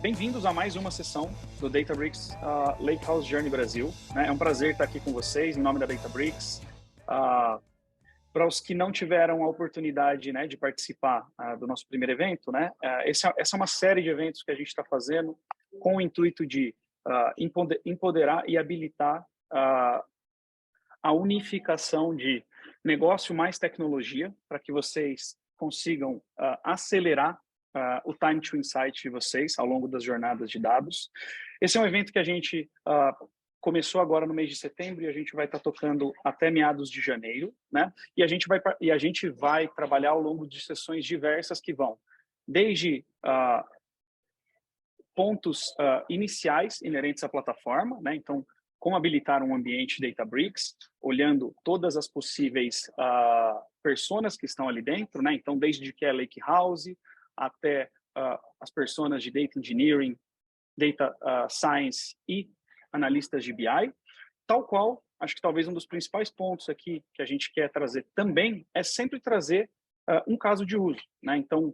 Bem-vindos a mais uma sessão do Databricks Lakehouse Journey Brasil, né? É um prazer estar aqui com vocês, em nome da Databricks. Para os que não tiveram a oportunidade, né, de participar do nosso primeiro evento, né, essa é uma série de eventos que a gente está fazendo com o intuito de empoderar e habilitar a unificação de negócio mais tecnologia, para que vocês consigam acelerar o time to insight de vocês ao longo das jornadas de dados. Esse é um evento que a gente começou agora no mês de setembro e a gente vai estar tocando até meados de janeiro, né? E a gente vai trabalhar ao longo de sessões diversas que vão desde pontos iniciais inerentes à plataforma, né? Então, como habilitar um ambiente Databricks, olhando todas as possíveis personas que estão ali dentro, né? Então, desde que é Lakehouse até as personas de Data Engineering, Data Science e analistas de BI, tal qual, acho que talvez um dos principais pontos aqui que a gente quer trazer também é sempre trazer um caso de uso, né? Então,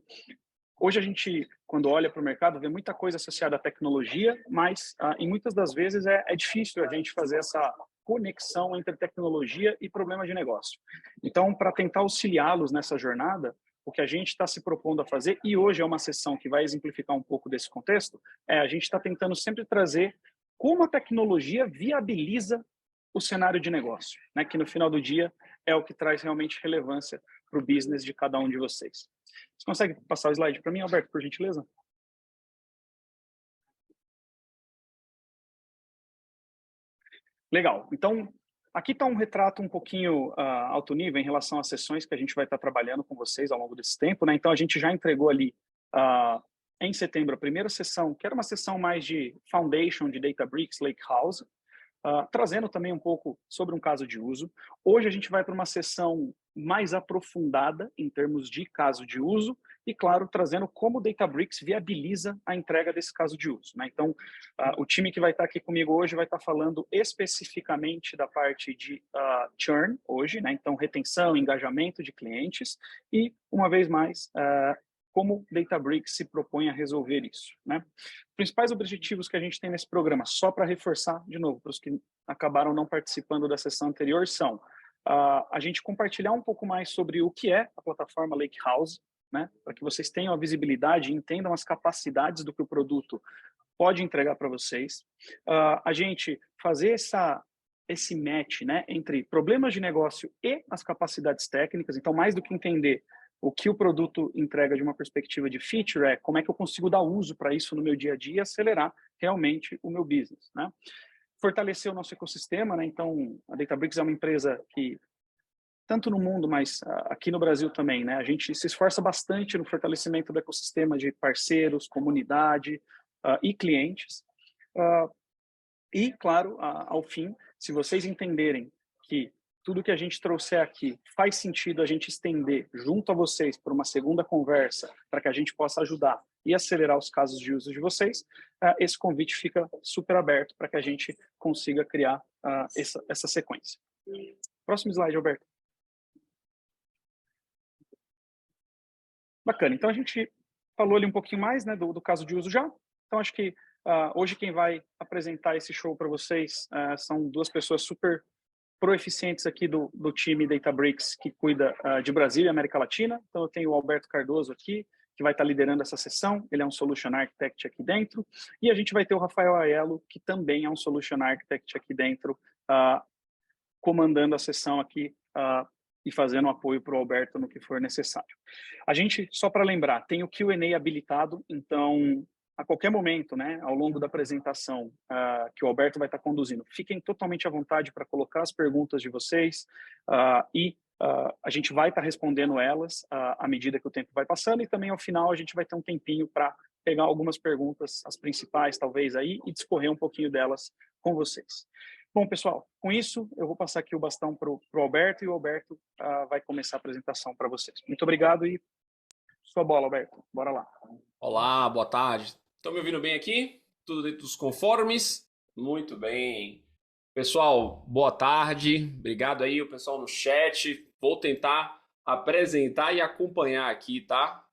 hoje a gente, quando olha para o mercado, vê muita coisa associada à tecnologia, mas em muitas das vezes é difícil a gente fazer essa conexão entre tecnologia e problema de negócio. Então, para tentar auxiliá-los nessa jornada, o que a gente está se propondo a fazer, e hoje é uma sessão que vai exemplificar um pouco desse contexto, a gente está tentando sempre trazer como a tecnologia viabiliza o cenário de negócio, né? Que no final do dia é o que traz realmente relevância para o business de cada um de vocês. Você consegue passar o slide para mim, Alberto, por gentileza? Legal. Então, aqui está um retrato um pouquinho alto nível em relação às sessões que a gente vai estar trabalhando com vocês ao longo desse tempo, né? Então, a gente já entregou ali em setembro a primeira sessão, que era uma sessão mais de foundation de Databricks Lakehouse, trazendo também um pouco sobre um caso de uso. Hoje a gente vai para uma sessão mais aprofundada em termos de caso de uso e, claro, trazendo como o Databricks viabiliza a entrega desse caso de uso, né? Então, o time que vai estar aqui comigo hoje vai estar falando especificamente da parte de churn hoje, né? Então, retenção, engajamento de clientes e, uma vez mais, como Databricks se propõe a resolver isso, né? Os principais objetivos que a gente tem nesse programa, só para reforçar, de novo, para os que acabaram não participando da sessão anterior, são a gente compartilhar um pouco mais sobre o que é a plataforma Lakehouse, né? Para que vocês tenham a visibilidade e entendam as capacidades do que o produto pode entregar para vocês. A gente fazer esse match, né, entre problemas de negócio e as capacidades técnicas. Então, mais do que entender o que o produto entrega de uma perspectiva de feature, é como é que eu consigo dar uso para isso no meu dia a dia e acelerar realmente o meu business, né? Fortalecer o nosso ecossistema, né? Então, a Databricks é uma empresa que, tanto no mundo, mas aqui no Brasil também, né? A gente se esforça bastante no fortalecimento do ecossistema de parceiros, comunidade e clientes. E, claro, ao fim, se vocês entenderem que tudo que a gente trouxer aqui faz sentido a gente estender junto a vocês por uma segunda conversa, para que a gente possa ajudar e acelerar os casos de uso de vocês, esse convite fica super aberto para que a gente consiga criar essa sequência. Próximo slide, Alberto. Bacana. Então, a gente falou ali um pouquinho mais, né, do caso de uso já. Então, acho que hoje quem vai apresentar esse show para vocês são duas pessoas super proeficientes aqui do time Databricks que cuida de Brasil e América Latina. Então, eu tenho o Alberto Cardoso aqui, que vai estar liderando essa sessão. Ele é um Solution Architect aqui dentro. E a gente vai ter o Rafael Aiello, que também é um Solution Architect aqui dentro, comandando a sessão aqui e fazendo apoio para o Alberto no que for necessário. A gente, só para lembrar, tem o Q&A habilitado, então, a qualquer momento, né, ao longo da apresentação que o Alberto vai estar conduzindo, fiquem totalmente à vontade para colocar as perguntas de vocês e a gente vai estar respondendo elas à medida que o tempo vai passando e também ao final a gente vai ter um tempinho para pegar algumas perguntas, as principais talvez aí, e discorrer um pouquinho delas com vocês. Bom, pessoal, com isso eu vou passar aqui o bastão para o Alberto e o Alberto vai começar a apresentação para vocês. Muito obrigado e sua bola, Alberto. Bora lá. Olá, boa tarde. Estão me ouvindo bem aqui? Tudo dentro dos conformes? Muito bem. Pessoal, boa tarde. Obrigado aí, o pessoal no chat. Vou tentar apresentar e acompanhar aqui, tá?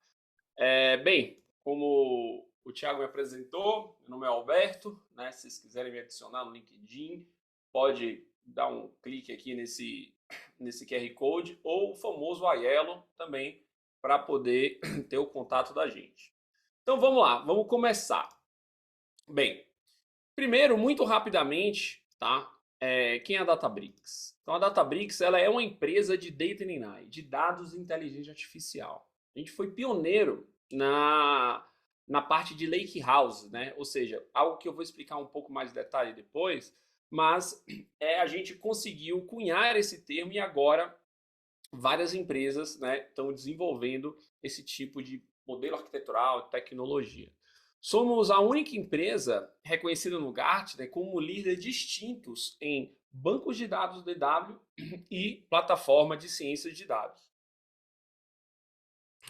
Bem, como o Thiago me apresentou, meu nome é Alberto, né? Se vocês quiserem me adicionar no LinkedIn, pode dar um clique aqui nesse QR Code ou o famoso Aiello também para poder ter o contato da gente. Então vamos lá, vamos começar. Bem, primeiro, muito rapidamente, tá? Quem é a Databricks? Então a Databricks ela é uma empresa de Data and AI, de dados de inteligência artificial. A gente foi pioneiro na parte de Lake House, né? Ou seja, algo que eu vou explicar um pouco mais de detalhe depois, mas a gente conseguiu cunhar esse termo e agora várias empresas, né, estão desenvolvendo esse tipo de modelo arquitetural, tecnologia. Somos a única empresa reconhecida no Gartner como líder distintos em bancos de dados DW e plataforma de ciências de dados.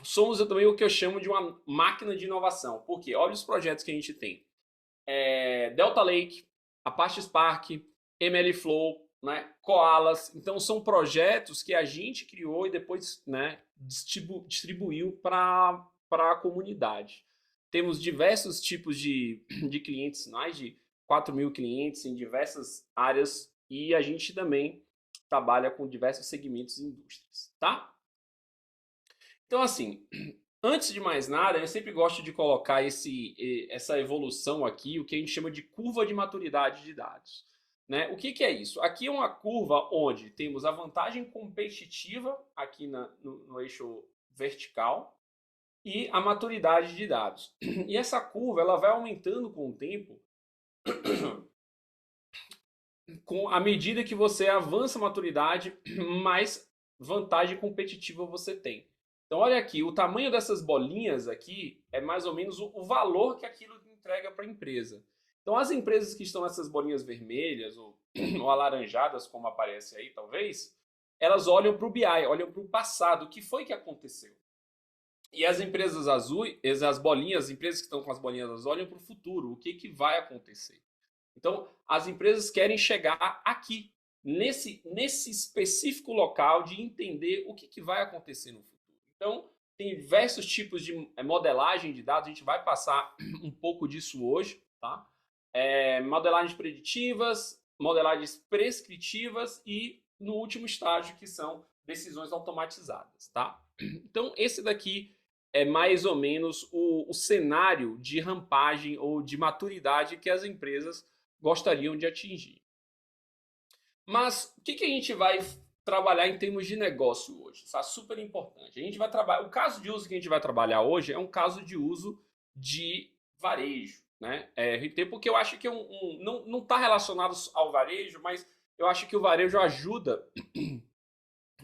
Somos também o que eu chamo de uma máquina de inovação, porque olha os projetos que a gente tem. Delta Lake, Apache Spark, MLflow, né, Koalas. Então são projetos que a gente criou e depois, né, distribuiu para a comunidade. Temos diversos tipos de clientes, mais de 4.000 clientes em diversas áreas e a gente também trabalha com diversos segmentos e indústrias, tá? Então, assim, antes de mais nada, eu sempre gosto de colocar essa evolução aqui, o que a gente chama de curva de maturidade de dados. Né? O que é isso? Aqui é uma curva onde temos a vantagem competitiva aqui no eixo vertical e a maturidade de dados. E essa curva ela vai aumentando com o tempo, à medida que você avança a maturidade, mais vantagem competitiva você tem. Então olha aqui, o tamanho dessas bolinhas aqui é mais ou menos o valor que aquilo entrega para a empresa. Então as empresas que estão nessas bolinhas vermelhas ou alaranjadas, como aparece aí talvez, elas olham para o BI, olham para o passado, o que foi que aconteceu. E as empresas azuis, as bolinhas, as empresas que estão com as bolinhas azuis, olham para o futuro, o que vai acontecer. Então as empresas querem chegar aqui, nesse específico local de entender o que vai acontecer no futuro. Então, tem diversos tipos de modelagem de dados, a gente vai passar um pouco disso hoje, tá? Modelagens preditivas, modelagens prescritivas e, no último estágio, que são decisões automatizadas, tá? Então, esse daqui é mais ou menos o cenário de rampagem ou de maturidade que as empresas gostariam de atingir. Mas, o que a gente vai trabalhar em termos de negócio hoje? Isso é super importante. A gente vai trabalhar. O caso de uso que a gente vai trabalhar hoje é um caso de uso de varejo, né? RT, porque eu acho que não está relacionado ao varejo, mas eu acho que o varejo ajuda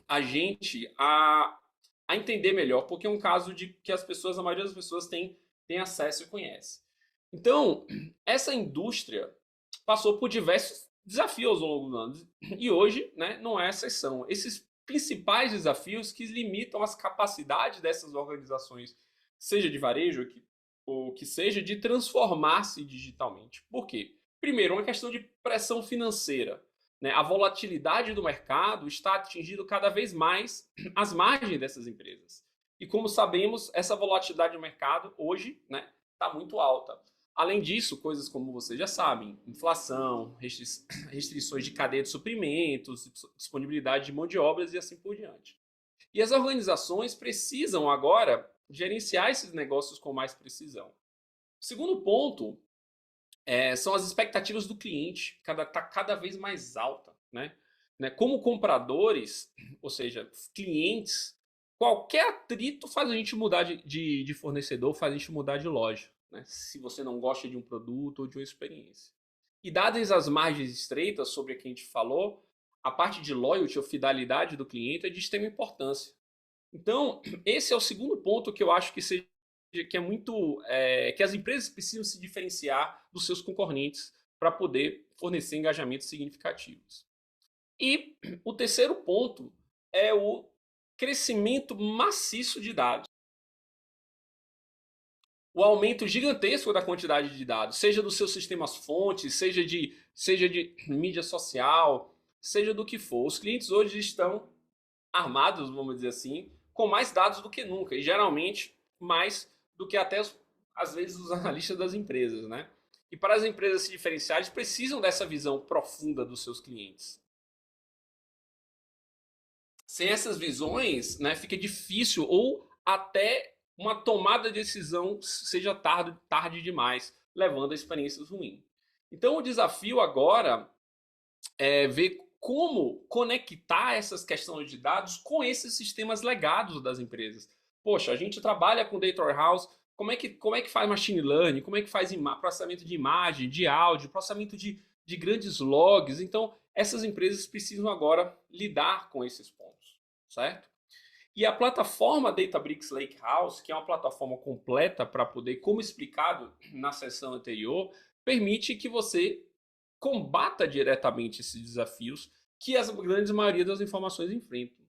a gente a entender melhor, porque é um caso de que a maioria das pessoas tem acesso e conhece. Então, essa indústria passou por diversos desafios ao longo do ano. E hoje, né, não é exceção. Esses principais desafios que limitam as capacidades dessas organizações, seja de varejo ou que seja de transformar-se digitalmente. Por quê? Primeiro, uma questão de pressão financeira. Né? A volatilidade do mercado está atingindo cada vez mais as margens dessas empresas. E como sabemos, essa volatilidade do mercado hoje está muito alta. Além disso, coisas como vocês já sabem, inflação, restrições de cadeia de suprimentos, disponibilidade de mão de obras e assim por diante. E as organizações precisam agora gerenciar esses negócios com mais precisão. O segundo ponto são as expectativas do cliente, está cada vez mais alta. Né? Como compradores, ou seja, clientes, qualquer atrito faz a gente mudar de fornecedor, faz a gente mudar de loja. Né? Se você não gosta de um produto ou de uma experiência. E dadas as margens estreitas sobre a que a gente falou, a parte de loyalty ou fidelidade do cliente é de extrema importância. Então, esse é o segundo ponto que eu acho que é muito que as empresas precisam se diferenciar dos seus concorrentes para poder fornecer engajamentos significativos. E o terceiro ponto é o crescimento maciço de dados. O aumento gigantesco da quantidade de dados, seja dos seus sistemas fontes, seja de mídia social, seja do que for. Os clientes hoje estão armados, vamos dizer assim, com mais dados do que nunca, e geralmente mais do que até às vezes, os analistas das empresas, né? E para as empresas se diferenciarem, eles precisam dessa visão profunda dos seus clientes. Sem essas visões, né, fica difícil ou até uma tomada de decisão seja tarde demais, levando a experiências ruins. Então, o desafio agora é ver como conectar essas questões de dados com esses sistemas legados das empresas. Poxa, a gente trabalha com Data Warehouse, como é que faz machine learning, como é que faz processamento de imagem, de áudio, processamento de grandes logs. Então, essas empresas precisam agora lidar com esses pontos, certo? E a plataforma Databricks Lakehouse, que é uma plataforma completa para poder, como explicado na sessão anterior, permite que você combata diretamente esses desafios que a grande maioria das informações enfrentam.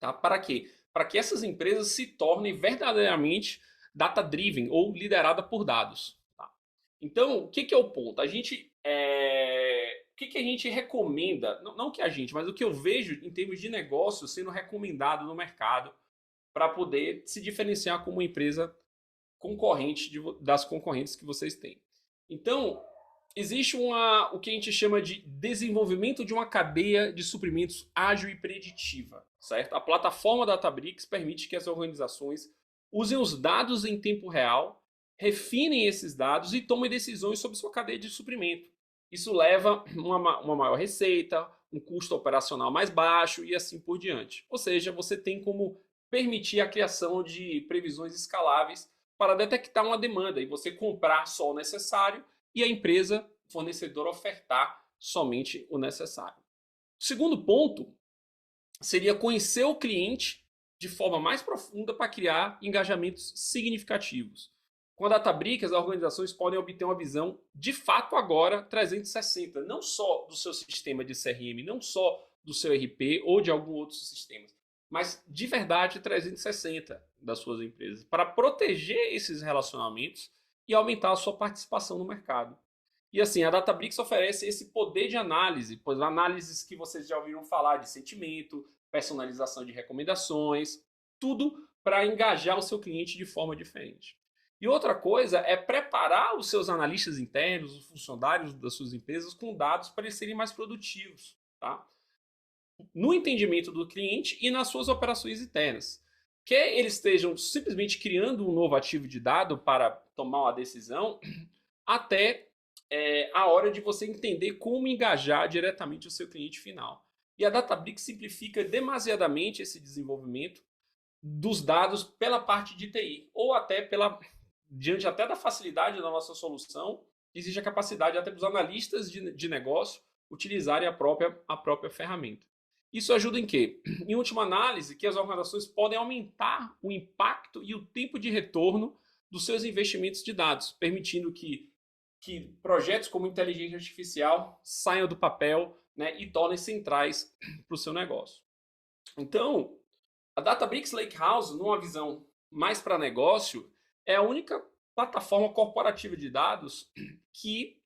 Tá? Para quê? Para que essas empresas se tornem verdadeiramente data-driven ou liderada por dados. Tá? Então, o que é o ponto? O que a gente recomenda, não que a gente, mas o que eu vejo em termos de negócio sendo recomendado no mercado para poder se diferenciar como uma empresa concorrente das concorrentes que vocês têm. Então, existe o que a gente chama de desenvolvimento de uma cadeia de suprimentos ágil e preditiva, certo? A plataforma Databricks permite que as organizações usem os dados em tempo real, refinem esses dados e tomem decisões sobre sua cadeia de suprimento. Isso leva uma maior receita, um custo operacional mais baixo e assim por diante. Ou seja, você tem como permitir a criação de previsões escaláveis para detectar uma demanda e você comprar só o necessário e a empresa fornecedora ofertar somente o necessário. O segundo ponto seria conhecer o cliente de forma mais profunda para criar engajamentos significativos. Com a Databricks, as organizações podem obter uma visão de fato agora 360, não só do seu sistema de CRM, não só do seu RP ou de algum outro sistema, mas de verdade 360 das suas empresas, para proteger esses relacionamentos e aumentar a sua participação no mercado. E assim, a Databricks oferece esse poder de análise, pois análises que vocês já ouviram falar de sentimento, personalização de recomendações, tudo para engajar o seu cliente de forma diferente. E outra coisa é preparar os seus analistas internos, os funcionários das suas empresas com dados para eles serem mais produtivos, tá? No entendimento do cliente e nas suas operações internas. Quer eles estejam simplesmente criando um novo ativo de dado para tomar uma decisão, até a hora de você entender como engajar diretamente o seu cliente final. E a Databricks simplifica demasiadamente esse desenvolvimento dos dados pela parte de TI, ou até diante até da facilidade da nossa solução, existe a capacidade até dos analistas de negócio utilizarem a própria ferramenta. Isso ajuda em quê? Em última análise, que as organizações podem aumentar o impacto e o tempo de retorno dos seus investimentos de dados, permitindo que projetos como inteligência artificial saiam do papel, né, e tornem centrais para o seu negócio. Então, a Databricks Lakehouse, numa visão mais para negócio, é a única plataforma corporativa de dados que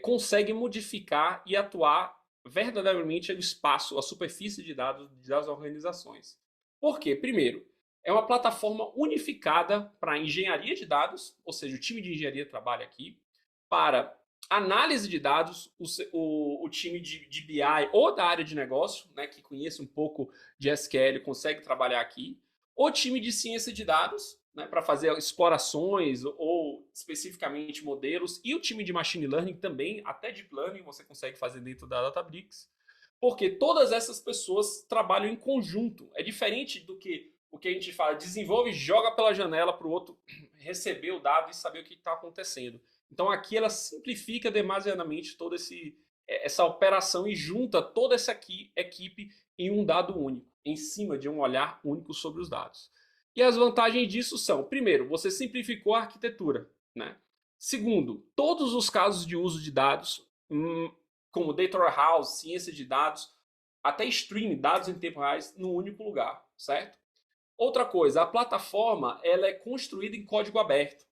consegue modificar e atuar verdadeiramente no espaço, a superfície de dados das organizações. Por quê? Primeiro, é uma plataforma unificada para engenharia de dados, ou seja, o time de engenharia trabalha aqui, para análise de dados, o time de BI ou da área de negócio, né, que conhece um pouco de SQL, consegue trabalhar aqui, o time de ciência de dados, né, para fazer explorações ou especificamente modelos, e o time de machine learning também, até deep learning você consegue fazer dentro da Databricks, porque todas essas pessoas trabalham em conjunto. É diferente do que o que a gente fala, desenvolve e joga pela janela para o outro receber o dado e saber o que está acontecendo. Então aqui ela simplifica demasiadamente toda essa operação e junta toda essa equipe em um dado único, em cima de um olhar único sobre os dados. E as vantagens disso são, primeiro, você simplificou a arquitetura, né? Segundo, todos os casos de uso de dados, como Data Warehouse, ciência de dados, até streaming, dados em tempo real, num único lugar, certo? Outra coisa, a plataforma ela é construída em código aberto.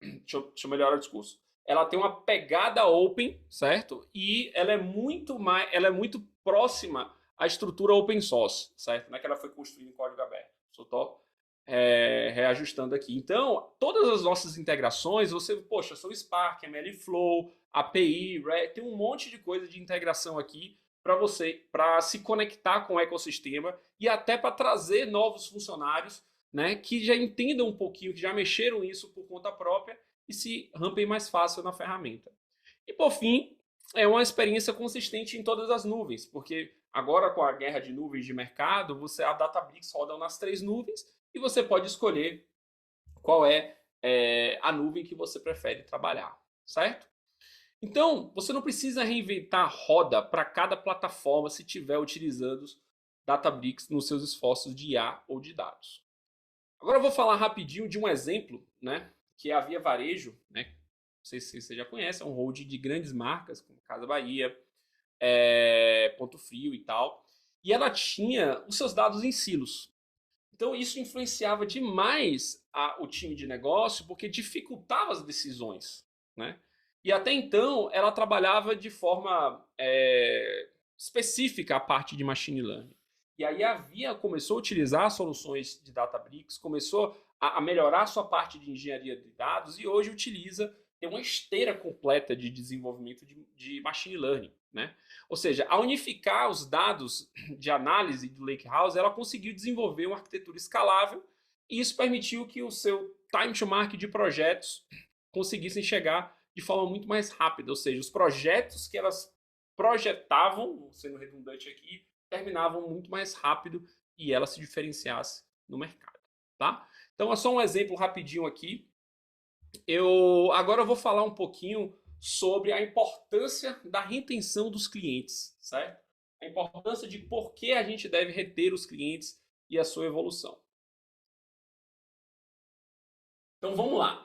Deixa eu melhorar o discurso. Ela tem uma pegada open, certo? E ela é muito próxima à estrutura open source, certo? Não é que ela foi construída em código aberto. reajustando aqui. Então, todas as nossas integrações, poxa, são Spark, MLflow, API, tem um monte de coisa de integração aqui para se conectar com o ecossistema e até para trazer novos funcionários, né, que já entendam um pouquinho, que já mexeram isso por conta própria e se rampem mais fácil na ferramenta. E por fim, é uma experiência consistente em todas as nuvens, porque agora com a guerra de nuvens de mercado, a Databricks roda nas 3 nuvens e você pode escolher qual é a nuvem que você prefere trabalhar, certo? Então, você não precisa reinventar a roda para cada plataforma se estiver utilizando Databricks nos seus esforços de IA ou de dados. Agora eu vou falar rapidinho de um exemplo, né, que é a Via Varejo, né? Não sei se você já conhece, é um holding de grandes marcas, como Casa Bahia, Ponto Frio e tal. E ela tinha os seus dados em silos. Então isso influenciava demais o time de negócio, porque dificultava as decisões, né? E até então ela trabalhava de forma específica a parte de machine learning. E aí a Via começou a utilizar soluções de Databricks, começou a melhorar a sua parte de engenharia de dados e hoje tem uma esteira completa de desenvolvimento de machine learning, né? Ou seja, ao unificar os dados de análise do Lakehouse, ela conseguiu desenvolver uma arquitetura escalável e isso permitiu que o seu time to market de projetos conseguissem chegar de forma muito mais rápida. Ou seja, os projetos que elas projetavam, sendo redundante aqui, terminavam muito mais rápido e ela se diferenciasse no mercado, tá? Então é só um exemplo rapidinho aqui. Agora eu vou falar um pouquinho sobre a importância da retenção dos clientes, certo? A importância de por que a gente deve reter os clientes e a sua evolução. Então vamos lá.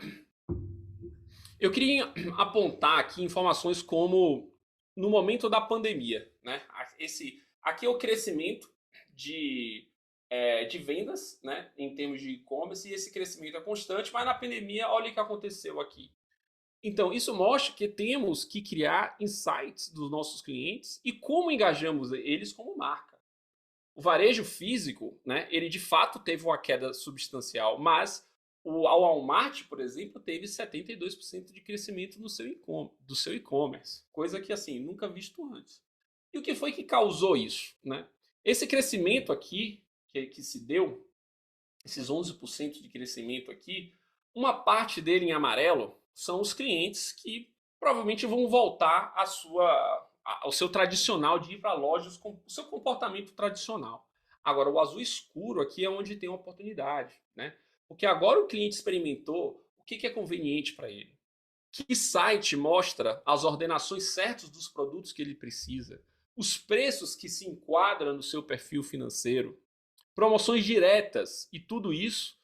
Eu queria apontar aqui informações como no momento da pandemia, né? Aqui é o crescimento de vendas, né, em termos de e-commerce, e esse crescimento é constante, mas na pandemia, olha o que aconteceu aqui. Então, isso mostra que temos que criar insights dos nossos clientes e como engajamos eles como marca. O varejo físico, né, ele de fato teve uma queda substancial, mas o Walmart, por exemplo, teve 72% de crescimento do seu e-commerce, coisa que assim nunca visto antes. E o que foi que causou isso, né? Esse crescimento aqui que se deu, esses 11% de crescimento aqui, uma parte dele em amarelo são os clientes que provavelmente vão voltar ao seu tradicional de ir para lojas com o seu comportamento tradicional. Agora, o azul escuro aqui é onde tem uma oportunidade, né? Porque agora o cliente experimentou o que é conveniente para ele. Que site mostra as ordenações certas dos produtos que ele precisa, os preços que se enquadram no seu perfil financeiro, promoções diretas e tudo isso.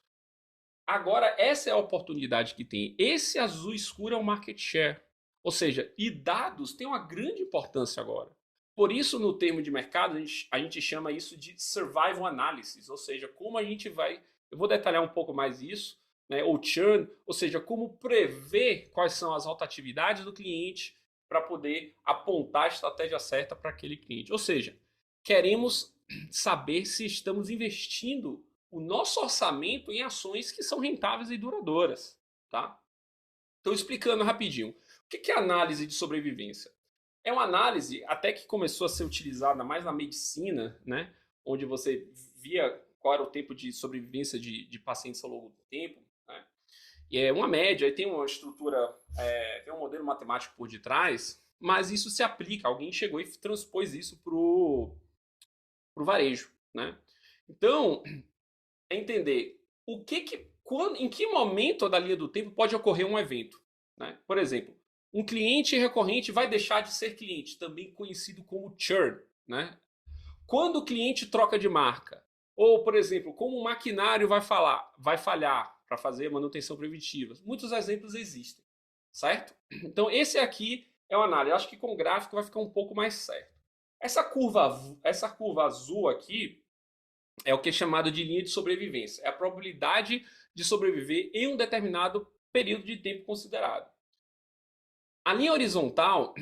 Agora, essa é a oportunidade que tem. Esse azul escuro é o market share. Ou seja, e dados têm uma grande importância agora. Por isso, no termo de mercado, a gente chama isso de survival analysis. Ou seja, como a gente vai... Eu vou detalhar um pouco mais isso, né? Ou churn, ou seja, como prever quais são as rotatividades do cliente para poder apontar a estratégia certa para aquele cliente. Ou seja, queremos saber se estamos investindo o nosso orçamento em ações que são rentáveis e duradouras, tá? Então, explicando rapidinho. O que é análise de sobrevivência? É uma análise até que começou a ser utilizada mais na medicina, né? Onde você via qual era o tempo de sobrevivência de pacientes ao longo do tempo, né? E é uma média, tem uma estrutura, tem um modelo matemático por detrás, mas isso se aplica. Alguém chegou e transpôs isso para o varejo, né? Então, é entender em que momento da linha do tempo pode ocorrer um evento, né? Por exemplo, um cliente recorrente vai deixar de ser cliente, também conhecido como churn, né? Quando o cliente troca de marca, ou, por exemplo, como o maquinário vai falhar para fazer manutenção preventiva. Muitos exemplos existem, certo? Então, esse aqui é uma análise. Eu acho que com o gráfico vai ficar um pouco mais certo. Essa curva azul aqui é o que é chamado de linha de sobrevivência. É a probabilidade de sobreviver em um determinado período de tempo considerado. A linha horizontal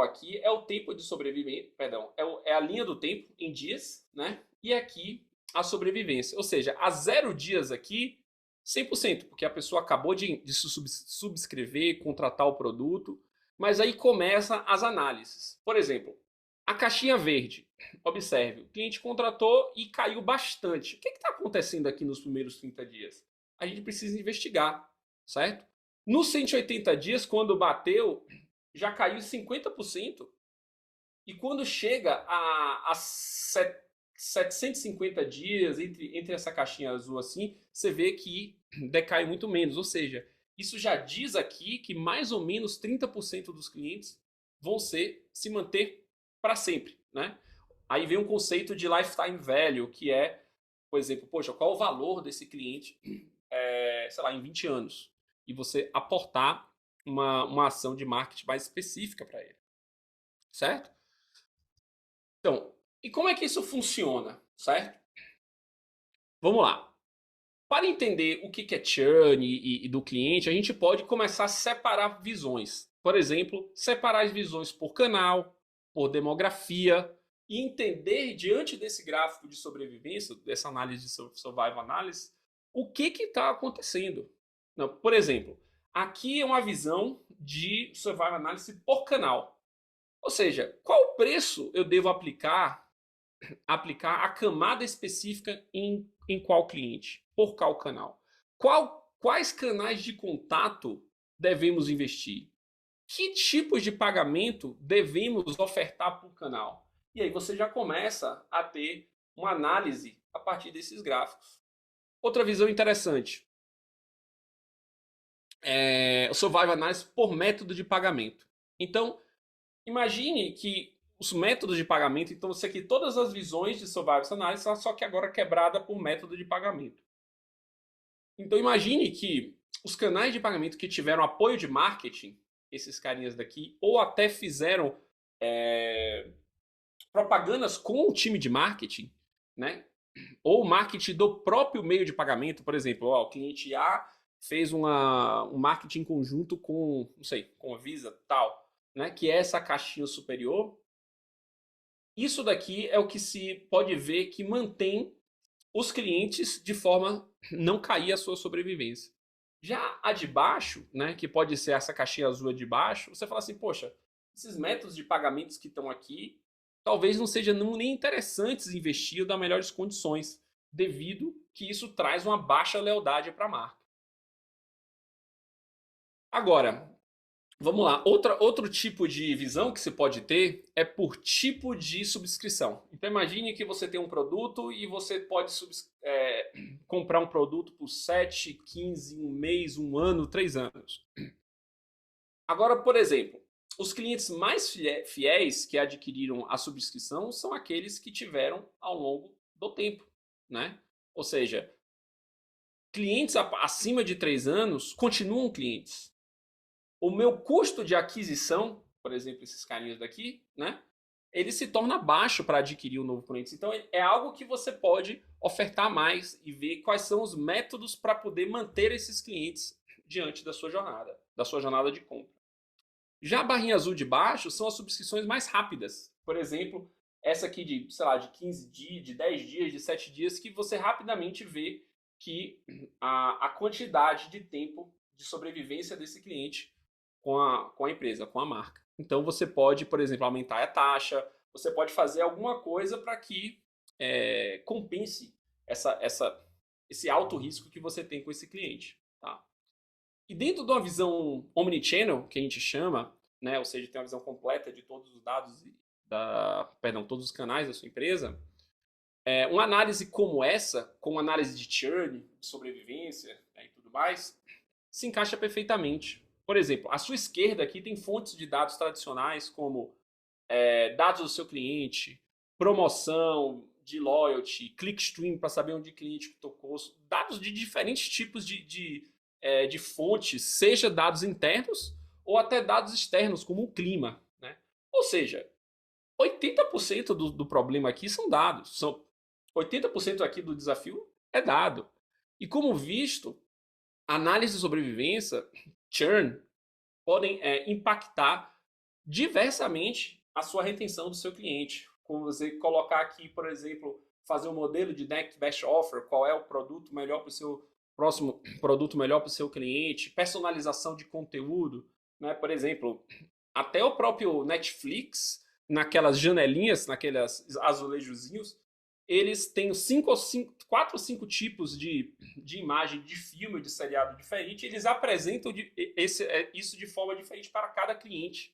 aqui é o tempo de sobrevivência, perdão, é a linha do tempo em dias, né? E aqui a sobrevivência. Ou seja, a 0 dias aqui, 100%, porque a pessoa acabou de subscrever, contratar o produto, mas aí começam as análises. Por exemplo, a caixinha verde. Observe, o cliente contratou e caiu bastante. O que está acontecendo aqui nos primeiros 30 dias? A gente precisa investigar, certo? Nos 180 dias, quando bateu, já caiu 50%. E quando chega a 750 dias, entre essa caixinha azul assim, você vê que decai muito menos. Ou seja, isso já diz aqui que mais ou menos 30% dos clientes vão se manter para sempre, né? Aí vem um conceito de lifetime value, que é, por exemplo, poxa, qual o valor desse cliente, sei lá, em 20 anos? E você aportar uma ação de marketing mais específica para ele, certo? Então, e como é que isso funciona, certo? Vamos lá. Para entender o que é churn e do cliente, a gente pode começar a separar visões. Por exemplo, separar as visões por canal, por demografia, e entender, diante desse gráfico de sobrevivência, dessa análise de survival analysis, o que está acontecendo. Não, por exemplo, aqui é uma visão de survival analysis por canal. Ou seja, qual preço eu devo aplicar a camada específica em qual cliente, por qual canal. Quais canais de contato devemos investir? Que tipos de pagamento devemos ofertar por canal? E aí você já começa a ter uma análise a partir desses gráficos. Outra visão interessante é o Survival Analysis por método de pagamento. Então, imagine que os métodos de pagamento, então você aqui todas as visões de Survival Analysis, só que agora quebrada por método de pagamento. Então imagine que os canais de pagamento que tiveram apoio de marketing, esses carinhas daqui, ou até fizeram propagandas com o time de marketing, né? Ou marketing do próprio meio de pagamento, por exemplo, o cliente A fez um marketing conjunto com, não sei, com a Visa, tal, né? Que é essa caixinha superior. Isso daqui é o que se pode ver que mantém os clientes de forma não cair a sua sobrevivência. Já a de baixo, né, que pode ser essa caixinha azul de baixo, você fala assim, poxa, esses métodos de pagamentos que estão aqui, talvez não sejam nem interessantes investir ou dar melhores condições, devido que isso traz uma baixa lealdade para a marca. Agora, vamos lá, outro tipo de visão que você pode ter é por tipo de subscrição. Então imagine que você tem um produto e você pode comprar um produto por 7, 15, um mês, um ano, 3 anos. Agora, por exemplo, os clientes mais fiéis que adquiriram a subscrição são aqueles que tiveram ao longo do tempo, né? Ou seja, clientes acima de 3 anos continuam clientes. O meu custo de aquisição, por exemplo, esses carinhas daqui, né? Ele se torna baixo para adquirir um novo cliente. Então é algo que você pode ofertar mais e ver quais são os métodos para poder manter esses clientes diante da sua jornada de compra. Já a barrinha azul de baixo são as subscrições mais rápidas. Por exemplo, essa aqui de, sei lá, de 15 dias, de 10 dias, de 7 dias, que você rapidamente vê que a quantidade de tempo de sobrevivência desse cliente com a empresa, com a marca. Então você pode, por exemplo, aumentar a taxa, você pode fazer alguma coisa para que compense esse alto risco que você tem com esse cliente. Tá? E dentro de uma visão omnichannel, que a gente chama, né, ou seja, tem uma visão completa de todos os dados, todos os canais da sua empresa, uma análise como essa, com uma análise de churn, de sobrevivência, né, e tudo mais, se encaixa perfeitamente. Por exemplo, à sua esquerda aqui tem fontes de dados tradicionais como dados do seu cliente, promoção de loyalty, clickstream para saber onde o cliente tocou, dados de diferentes tipos de fontes, seja dados internos ou até dados externos, como o clima. Né? Ou seja, 80% do problema aqui são dados. 80% aqui do desafio é dado. E como visto, análise de sobrevivência, churn, podem impactar diversamente a sua retenção do seu cliente. Como você colocar aqui, por exemplo, fazer um modelo de next best offer, qual é o produto melhor para o seu próximo produto melhor para o seu cliente, personalização de conteúdo, né? Por exemplo, até o próprio Netflix, naquelas janelinhas, naqueles azulejozinhos, eles têm 4 ou 5 tipos de imagem de filme, de seriado diferente, eles apresentam isso de forma diferente para cada cliente.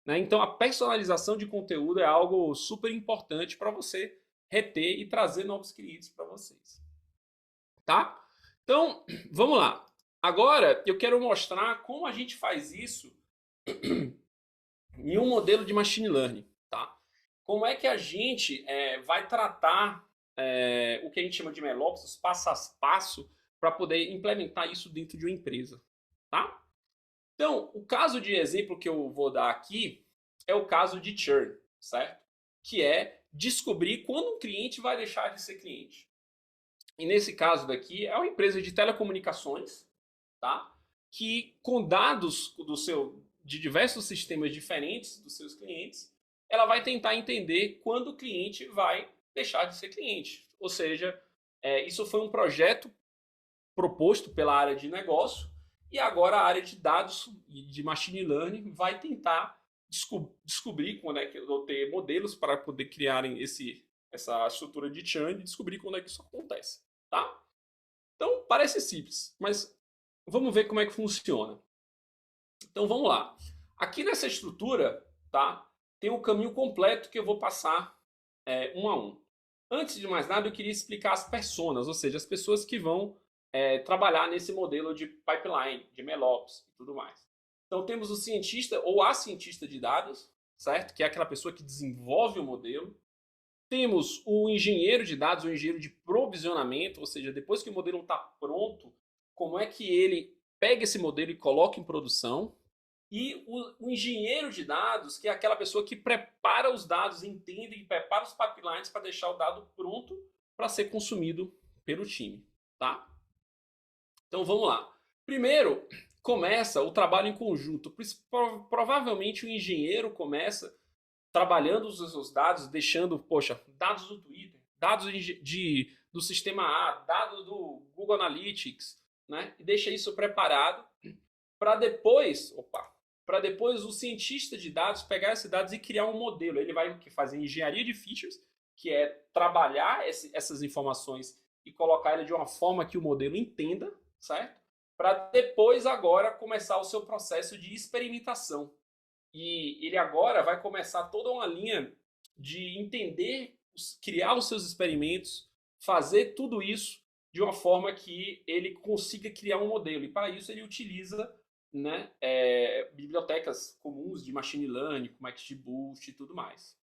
Né? Então, a personalização de conteúdo é algo super importante para você reter e trazer novos clientes para vocês. Tá? Então, vamos lá. Agora, eu quero mostrar como a gente faz isso em um modelo de machine learning. Tá? Como é que a gente vai tratar o que a gente chama de MLOps, os passo a passo, para poder implementar isso dentro de uma empresa. Tá? Então, o caso de exemplo que eu vou dar aqui é o caso de churn, certo? Que é descobrir quando um cliente vai deixar de ser cliente. E nesse caso daqui é uma empresa de telecomunicações, tá? Que com dados de diversos sistemas diferentes dos seus clientes, ela vai tentar entender quando o cliente vai deixar de ser cliente. Ou seja, isso foi um projeto proposto pela área de negócio e agora a área de dados e de machine learning vai tentar descobrir quando é que eu ter modelos para poder criarem essa estrutura de churn e descobrir quando é que isso acontece, tá? Então, parece simples, mas vamos ver como é que funciona. Então, vamos lá. Aqui nessa estrutura, tá? Tem um caminho completo que eu vou passar um a um. Antes de mais nada, eu queria explicar as personas, ou seja, as pessoas que vão trabalhar nesse modelo de pipeline, de MLOps e tudo mais. Então, temos o cientista ou a cientista de dados, certo? Que é aquela pessoa que desenvolve o modelo. Temos o engenheiro de dados, o engenheiro de provisionamento, ou seja, depois que o modelo está pronto, como é que ele pega esse modelo e coloca em produção. E o engenheiro de dados, que é aquela pessoa que prepara os dados, entende e prepara os pipelines para deixar o dado pronto para ser consumido pelo time. Tá? Então vamos lá. Primeiro, começa o trabalho em conjunto. Provavelmente o engenheiro começa trabalhando os seus dados, deixando, poxa, dados do Twitter, dados do sistema A, dados do Google Analytics, né? E deixa isso preparado para depois o cientista de dados pegar esses dados e criar um modelo. Ele vai fazer engenharia de features, que é trabalhar essas informações e colocar ele de uma forma que o modelo entenda, certo? Para depois agora começar o seu processo de experimentação. E ele agora vai começar toda uma linha de entender, criar os seus experimentos, fazer tudo isso de uma forma que ele consiga criar um modelo. E para isso ele utiliza, né, bibliotecas comuns de machine learning, como XGBoost e tudo mais.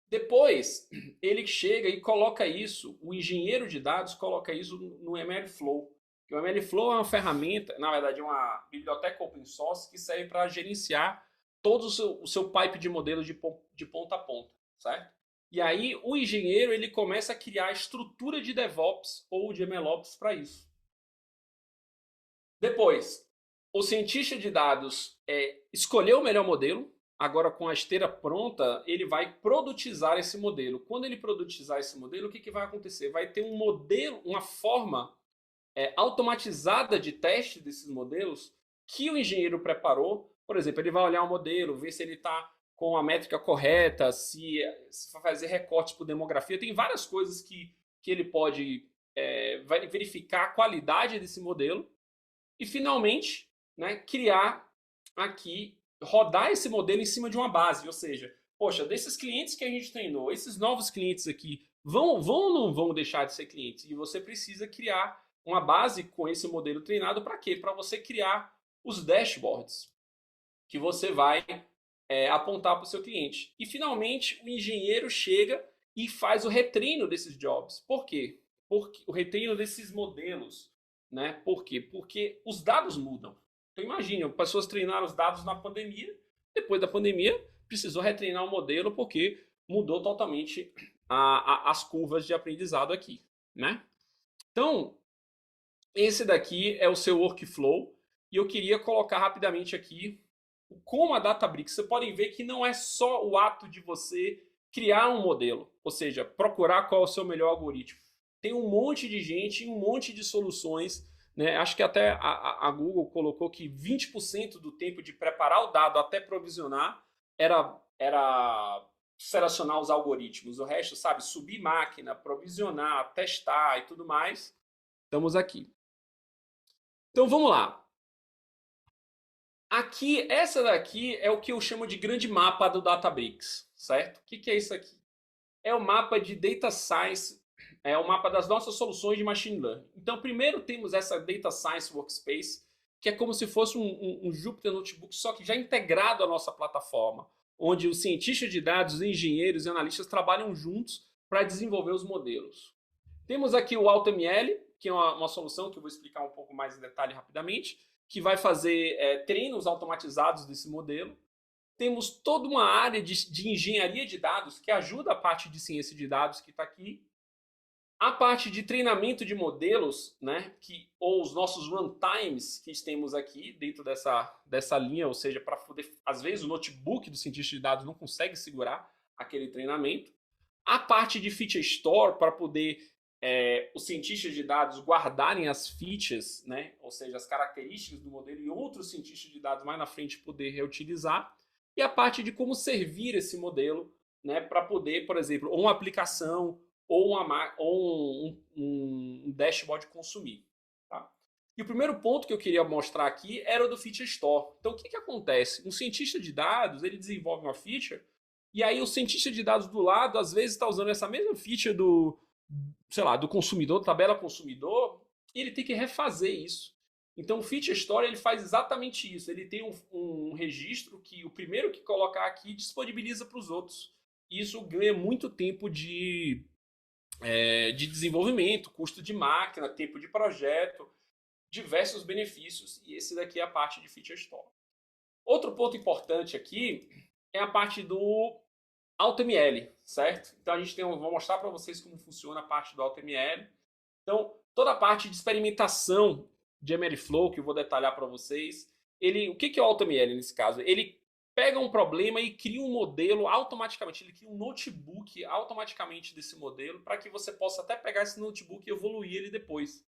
Depois, ele chega e coloca isso, o engenheiro de dados coloca isso no MLflow. O MLflow é uma ferramenta, na verdade é uma biblioteca open source que serve para gerenciar todo o seu pipe de modelo de ponta a ponta, certo? E aí o engenheiro ele começa a criar a estrutura de DevOps ou de MLOps para isso. Depois, o cientista de dados escolheu o melhor modelo. Agora, com a esteira pronta, ele vai produtizar esse modelo. Quando ele produtizar esse modelo, o que vai acontecer? Vai ter um modelo, uma forma automatizada de teste desses modelos que o engenheiro preparou. Por exemplo, ele vai olhar o modelo, ver se ele está com a métrica correta, se vai fazer recortes por demografia. Tem várias coisas que ele pode vai verificar a qualidade desse modelo e, finalmente, né, criar aqui, rodar esse modelo em cima de uma base. Ou seja, poxa, desses clientes que a gente treinou, esses novos clientes aqui vão ou não vão deixar de ser clientes? E você precisa criar uma base com esse modelo treinado para quê? Para você criar os dashboards que você vai apontar para o seu cliente. E, finalmente, o engenheiro chega e faz o retreino desses jobs. Por quê? Porque o retreino desses modelos. Né? Por quê? Porque os dados mudam. Então, imagine, pessoas treinaram os dados na pandemia, depois da pandemia, precisou retreinar o modelo porque mudou totalmente as curvas de aprendizado aqui. Né? Então, esse daqui é o seu workflow e eu queria colocar rapidamente aqui como a Databricks. Vocês podem ver que não é só o ato de você criar um modelo, ou seja, procurar qual é o seu melhor algoritmo. Tem um monte de gente, um monte de soluções, né? Acho que até a Google colocou que 20% do tempo de preparar o dado até provisionar era selecionar os algoritmos. O resto, sabe, subir máquina, provisionar, testar e tudo mais. Estamos aqui. Então vamos lá. Aqui, essa daqui é o que eu chamo de grande mapa do Databricks, certo? O que é isso aqui? É o mapa de Data Science, é o mapa das nossas soluções de Machine Learning. Então, primeiro temos essa Data Science Workspace, que é como se fosse um Jupyter Notebook, só que já integrado à nossa plataforma, onde os cientistas de dados, engenheiros e analistas trabalham juntos para desenvolver os modelos. Temos aqui o AutoML, que é uma solução que eu vou explicar um pouco mais em detalhe rapidamente, que vai fazer treinos automatizados desse modelo. Temos toda uma área de engenharia de dados que ajuda a parte de ciência de dados que está aqui. A parte de treinamento de modelos, né, ou os nossos runtimes que temos aqui dentro dessa linha, ou seja, para poder, às vezes o notebook do cientista de dados não consegue segurar aquele treinamento. A parte de feature store para poder os cientistas de dados guardarem as features, né, ou seja, as características do modelo e outros cientistas de dados mais na frente poder reutilizar. E a parte de como servir esse modelo, né, para poder, por exemplo, ou uma aplicação ou um dashboard consumir. Tá? E o primeiro ponto que eu queria mostrar aqui era o do Feature Store. Então, o que acontece? Um cientista de dados, ele desenvolve uma feature, e aí o cientista de dados do lado, às vezes, está usando essa mesma feature sei lá, do consumidor, tabela consumidor, e ele tem que refazer isso. Então, o Feature Store ele faz exatamente isso. Ele tem um registro que o primeiro que colocar aqui disponibiliza para os outros. Isso ganha muito tempo de desenvolvimento, custo de máquina, tempo de projeto, diversos benefícios. E esse daqui é a parte de Feature Store. Outro ponto importante aqui é a parte do AutoML, certo? Então vou mostrar para vocês como funciona a parte do AutoML. Então, toda a parte de experimentação de MLflow, que eu vou detalhar para vocês, o que é o AutoML nesse caso? Ele pega um problema e cria um modelo automaticamente, ele cria um notebook automaticamente desse modelo para que você possa até pegar esse notebook e evoluir ele depois.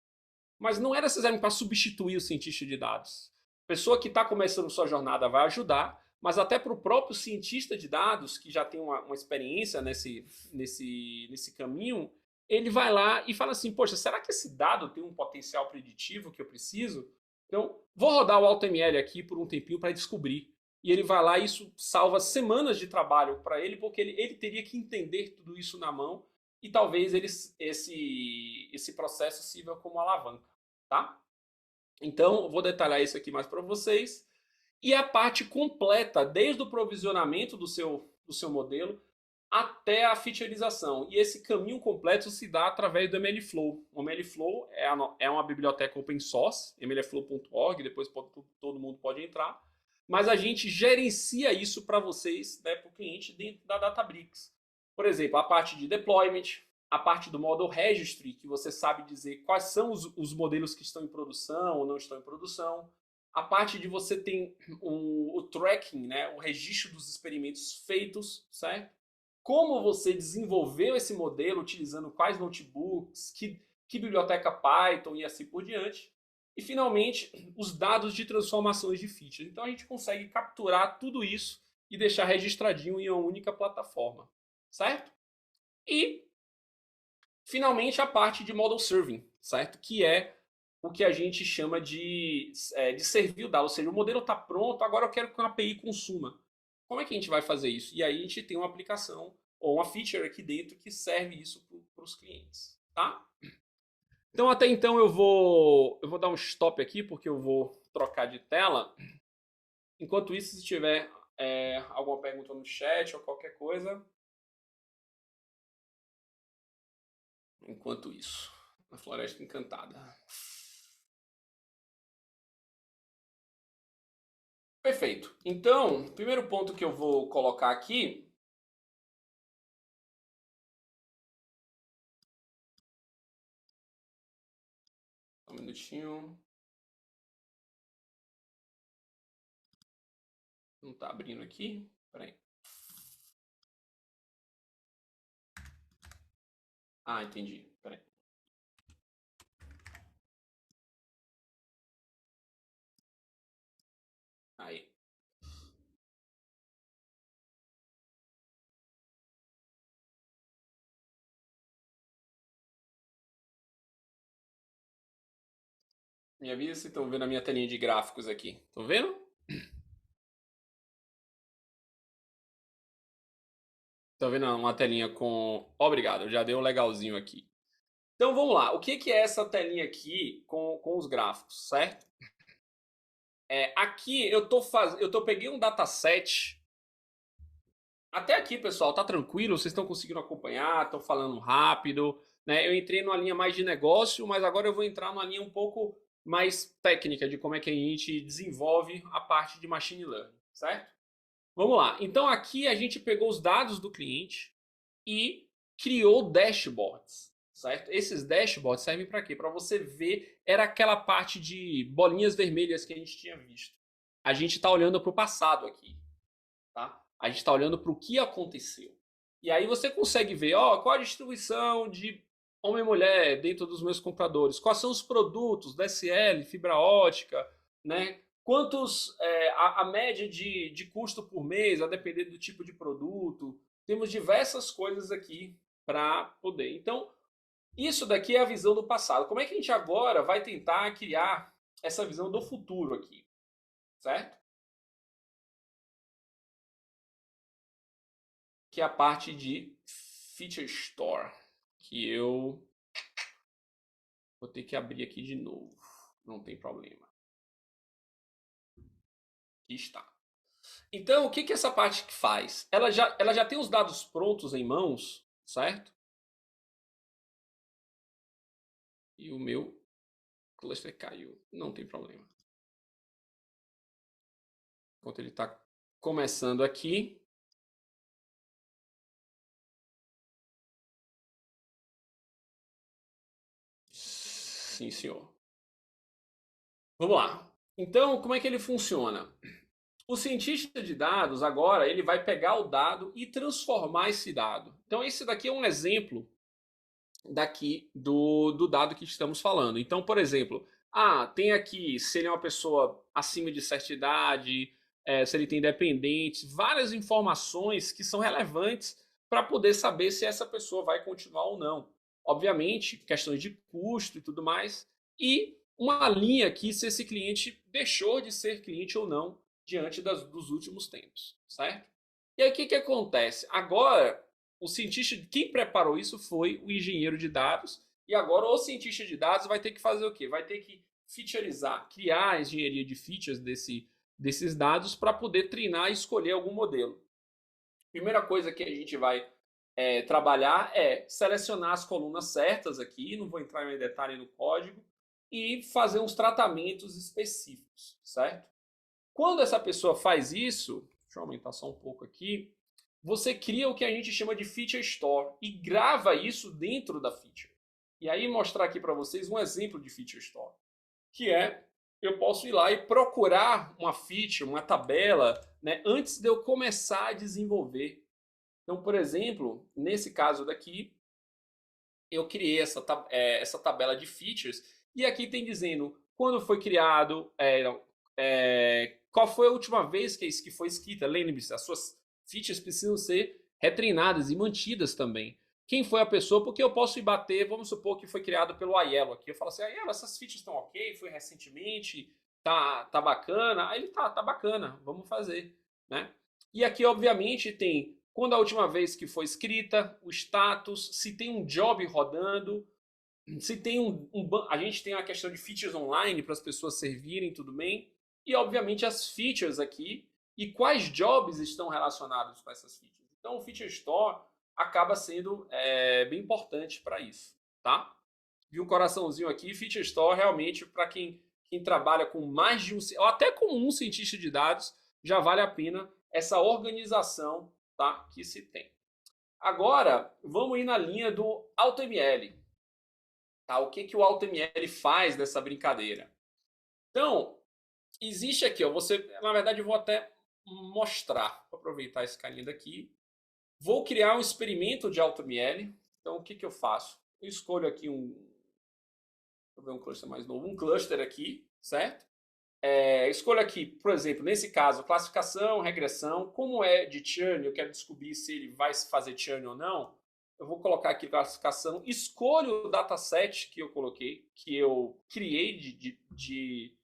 Mas não é necessário para substituir o cientista de dados. A pessoa que está começando sua jornada vai ajudar, mas até para o próprio cientista de dados, que já tem uma experiência nesse caminho, ele vai lá e fala assim, poxa, será que esse dado tem um potencial preditivo que eu preciso? Então, vou rodar o AutoML aqui por um tempinho para descobrir. E ele vai lá e isso salva semanas de trabalho para ele, porque ele teria que entender tudo isso na mão e talvez esse processo sirva como alavanca, tá? Então, vou detalhar isso aqui mais para vocês. E a parte completa, desde o provisionamento do seu modelo até a featureização. E esse caminho completo se dá através do MLflow. O MLflow é uma biblioteca open source, mlflow.org, depois todo mundo pode entrar. Mas a gente gerencia isso para vocês, né, para o cliente, dentro da Databricks. Por exemplo, a parte de deployment, a parte do model registry, que você sabe dizer quais são os modelos que estão em produção ou não estão em produção. A parte de você ter o tracking, né, o registro dos experimentos feitos, certo? Como você desenvolveu esse modelo utilizando quais notebooks, que biblioteca Python e assim por diante. E, finalmente, os dados de transformações de features. Então, a gente consegue capturar tudo isso e deixar registradinho em uma única plataforma, certo? E, finalmente, a parte de Model Serving, certo? Que é o que a gente chama de servir o dado. Ou seja, o modelo está pronto, agora eu quero que uma API consuma. Como é que a gente vai fazer isso? E aí a gente tem uma aplicação ou uma feature aqui dentro que serve isso para os clientes, tá? Então, até então, eu vou dar um stop aqui, porque eu vou trocar de tela. Enquanto isso, se tiver alguma pergunta no chat ou qualquer coisa. Enquanto isso, na Floresta Encantada. Perfeito. Então, o primeiro ponto que eu vou colocar aqui. Um minutinho. Não está abrindo aqui. Peraí. Ah, entendi. Peraí. Aí. Me avisa se estão vendo a minha telinha de gráficos aqui. Estão vendo? Estão vendo uma telinha com... Obrigado, já deu um legalzinho aqui. Então vamos lá. O que é essa telinha aqui com os gráficos, certo? Aqui eu peguei um dataset. Até aqui, pessoal, tá tranquilo? Vocês estão conseguindo acompanhar? Estão falando rápido? Né? Eu entrei numa linha mais de negócio, mas agora eu vou entrar numa linha um pouco mais técnica de como é que a gente desenvolve a parte de machine learning, certo? Vamos lá. Então aqui a gente pegou os dados do cliente e criou dashboards, certo? Esses dashboards servem para quê? Para você ver, era aquela parte de bolinhas vermelhas que a gente tinha visto. A gente está olhando para o passado aqui, tá? A gente está olhando para o que aconteceu. E aí você consegue ver, ó, qual a distribuição de homem e mulher dentro dos meus compradores, quais são os produtos, DSL, fibra ótica, né? Quantos, a média de custo por mês, a depender do tipo de produto. Temos diversas coisas aqui para poder. Então, isso daqui é a visão do passado. Como é que a gente agora vai tentar criar essa visão do futuro aqui, certo? Que é a parte de Feature Store, que eu vou ter que abrir aqui de novo. Não tem problema. Aqui está. Então, o que essa parte faz? Ela já tem os dados prontos em mãos, certo? E o meu cluster caiu. Não tem problema. Enquanto ele está começando aqui. Sim, senhor. Vamos lá. Então, como é que ele funciona? O cientista de dados, agora, ele vai pegar o dado e transformar esse dado. Então, esse daqui é um exemplo daqui do dado que estamos falando. Então, por exemplo, tem aqui se ele é uma pessoa acima de certa idade, se ele tem dependentes, várias informações que são relevantes para poder saber se essa pessoa vai continuar ou não. Obviamente, questões de custo e tudo mais, e uma linha aqui se esse cliente deixou de ser cliente ou não diante dos últimos tempos, certo? E aí o que acontece? Agora o cientista, quem preparou isso foi o engenheiro de dados, e agora o cientista de dados vai ter que fazer o quê? Vai ter que featureizar, criar a engenharia de features desses dados para poder treinar e escolher algum modelo. Primeira coisa que a gente vai trabalhar é selecionar as colunas certas aqui, não vou entrar em detalhe no código, e fazer uns tratamentos específicos, certo? Quando essa pessoa faz isso, deixa eu aumentar só um pouco aqui, você cria o que a gente chama de Feature Store e grava isso dentro da feature. E aí mostrar aqui para vocês um exemplo de Feature Store, que eu posso ir lá e procurar uma feature, uma tabela, né, antes de eu começar a desenvolver. Então, por exemplo, nesse caso daqui, eu criei essa tabela de features e aqui tem dizendo quando foi criado, qual foi a última vez que isso que foi escrita. Lembre-se, as suas features precisam ser retreinadas e mantidas também. Quem foi a pessoa? Porque eu posso ir bater, vamos supor que foi criado pelo Aiello aqui. Eu falo assim, Aiello, essas features estão ok, foi recentemente, tá bacana. Aí ele tá bacana, vamos fazer, né? E aqui, obviamente, tem quando a última vez que foi escrita, o status, se tem um job rodando, se tem a gente tem a questão de features online para as pessoas servirem, tudo bem. E, obviamente, as features aqui e quais jobs estão relacionados com essas features. Então, o Feature Store acaba sendo bem importante para isso, tá? Vi um coraçãozinho aqui, Feature Store realmente para quem trabalha com mais de ou até com um cientista de dados, já vale a pena essa organização, tá, que se tem. Agora, vamos ir na linha do AutoML. Tá? O que o AutoML faz dessa brincadeira? Então, existe aqui, ó, na verdade eu vou até mostrar, vou aproveitar esse carinha daqui. Vou criar um experimento de AutoML, Então, o que eu faço? Eu escolho aqui deixa eu ver um cluster mais novo, um cluster aqui, certo? Escolho aqui, por exemplo, nesse caso, classificação, regressão. Como é de churn, eu quero descobrir se ele vai fazer churn ou não. Eu vou colocar aqui classificação, escolho o dataset que eu coloquei, que eu criei de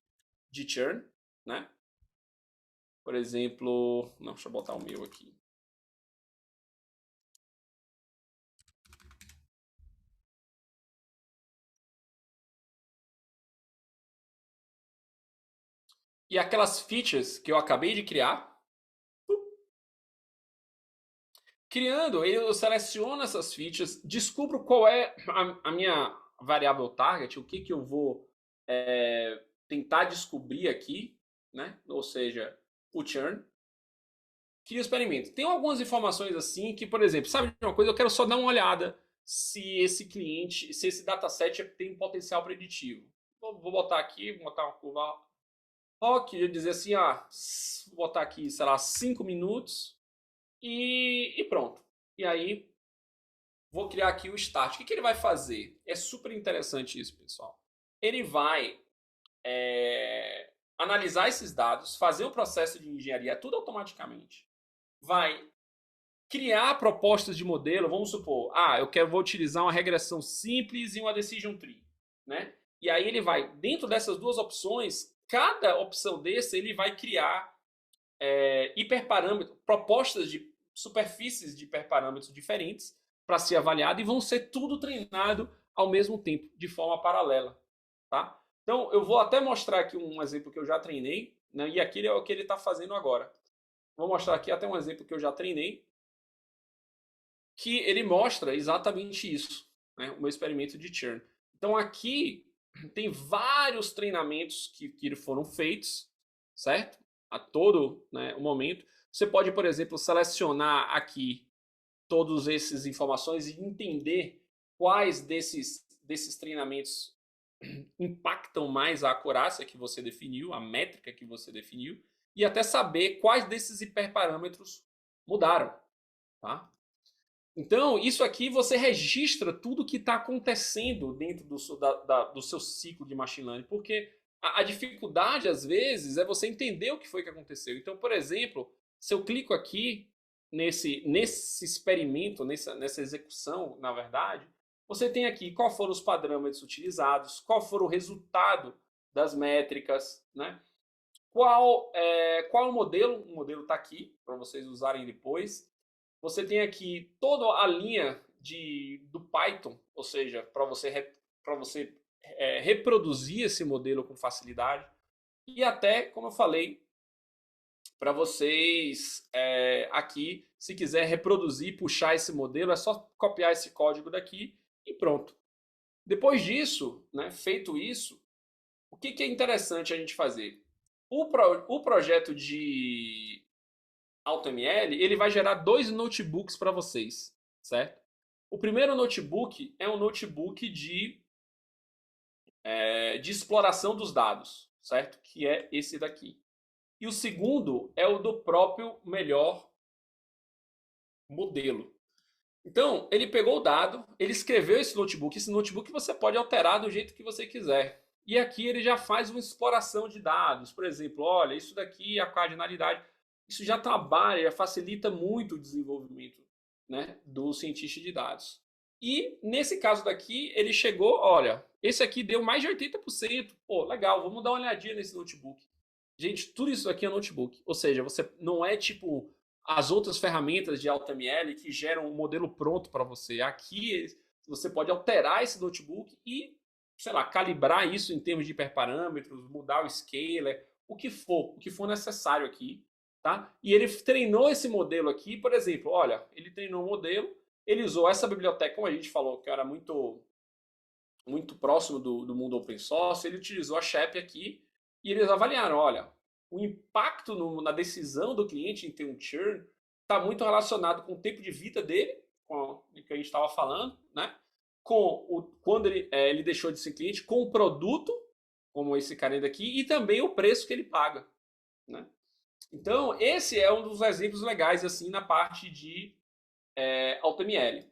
churn, né? Por exemplo, não, deixa eu botar o meu aqui. E aquelas features que eu acabei de criar, criando, eu seleciono essas features, descubro qual é a minha variável target, o que eu vou tentar descobrir aqui, né? Ou seja, o churn. Cria o experimento. Tem algumas informações assim que, por exemplo, sabe de uma coisa? Eu quero só dar uma olhada se esse cliente, se esse dataset tem um potencial preditivo. Vou botar aqui, vou botar uma curva rock, eu dizer assim, vou botar aqui, sei lá, 5 minutos e pronto. E aí, vou criar aqui o start. O que ele vai fazer? É super interessante isso, pessoal. Ele vai analisar esses dados, fazer o processo de engenharia, tudo automaticamente. Vai criar propostas de modelo, vamos supor, vou utilizar uma regressão simples e uma decision tree, né? E aí ele vai, dentro dessas duas opções, cada opção desse, ele vai criar hiperparâmetros, propostas de superfícies de hiperparâmetros diferentes para ser avaliado e vão ser tudo treinado ao mesmo tempo, de forma paralela, tá? Então, eu vou até mostrar aqui um exemplo que eu já treinei, né? E aqui é o que ele está fazendo agora. Vou mostrar aqui até um exemplo que eu já treinei, que ele mostra exatamente isso, né? O meu experimento de churn. Então, aqui tem vários treinamentos que foram feitos, certo? A todo, né, o momento. Você pode, por exemplo, selecionar aqui todas essas informações e entender quais desses treinamentos impactam mais a acurácia que você definiu, a métrica que você definiu, e até saber quais desses hiperparâmetros mudaram. Tá? Então, isso aqui você registra tudo que está acontecendo dentro do seu ciclo de machine learning, porque a dificuldade, às vezes, é você entender o que foi que aconteceu. Então, por exemplo, se eu clico aqui nesse experimento, nessa execução, na verdade, você tem aqui qual foram os parâmetros utilizados, qual foi o resultado das métricas, né? Qual o modelo? O modelo está aqui para vocês usarem depois. Você tem aqui toda a linha do Python, ou seja, para você reproduzir esse modelo com facilidade. E até, como eu falei, para vocês aqui, se quiser reproduzir, puxar esse modelo, é só copiar esse código daqui e pronto. Depois disso, né, feito isso, o que é interessante a gente fazer? O projeto de AutoML, ele vai gerar 2 notebooks para vocês, certo? O primeiro notebook é um notebook de exploração dos dados, certo? Que é esse daqui. E o segundo é o do próprio melhor modelo. Então, ele pegou o dado, ele escreveu esse notebook. Esse notebook você pode alterar do jeito que você quiser. E aqui ele já faz uma exploração de dados. Por exemplo, olha, isso daqui é a cardinalidade. Isso já trabalha, já facilita muito o desenvolvimento, né, do cientista de dados. E nesse caso daqui, ele chegou, olha, esse aqui deu mais de 80%. Pô, legal, vamos dar uma olhadinha nesse notebook. Gente, tudo isso aqui é notebook. Ou seja, você não é tipo as outras ferramentas de AutoML que geram um modelo pronto para você. Aqui você pode alterar esse notebook e, sei lá, calibrar isso em termos de hiperparâmetros, mudar o scaler, o que for necessário aqui, tá? E ele treinou esse modelo aqui, por exemplo, olha, ele treinou um modelo, ele usou essa biblioteca, como a gente falou, que era muito próximo do mundo open source, ele utilizou a Shep aqui e eles avaliaram, olha, o impacto na decisão do cliente em ter um churn está muito relacionado com o tempo de vida dele, com o que a gente estava falando, né? Quando ele deixou de ser cliente, com o produto, como esse cara daqui, e também o preço que ele paga, né? Então, esse é um dos exemplos legais assim na parte de AutoML.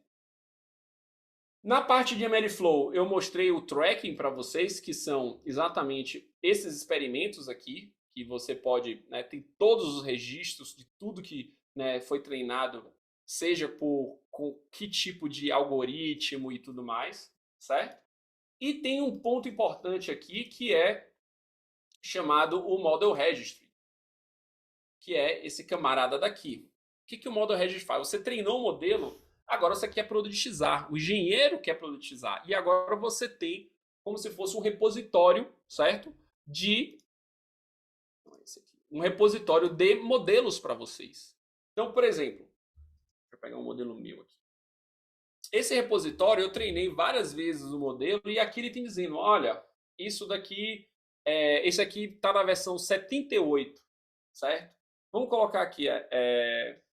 Na parte de MLflow, eu mostrei o tracking para vocês, que são exatamente esses experimentos aqui, que você pode, né, tem todos os registros de tudo que, né, foi treinado, seja com que tipo de algoritmo e tudo mais, certo? E tem um ponto importante aqui que é chamado o Model Registry, que é esse camarada daqui. O que o Model Registry faz? Você treinou um modelo, agora você quer produtizar. O engenheiro quer produtizar. E agora você tem como se fosse um repositório, certo? Um repositório de modelos para vocês. Então, por exemplo, deixa eu pegar um modelo meu aqui. Esse repositório eu treinei várias vezes o modelo e aqui ele tem dizendo, olha, isso daqui, esse aqui está na versão 78, certo? Vamos colocar aqui,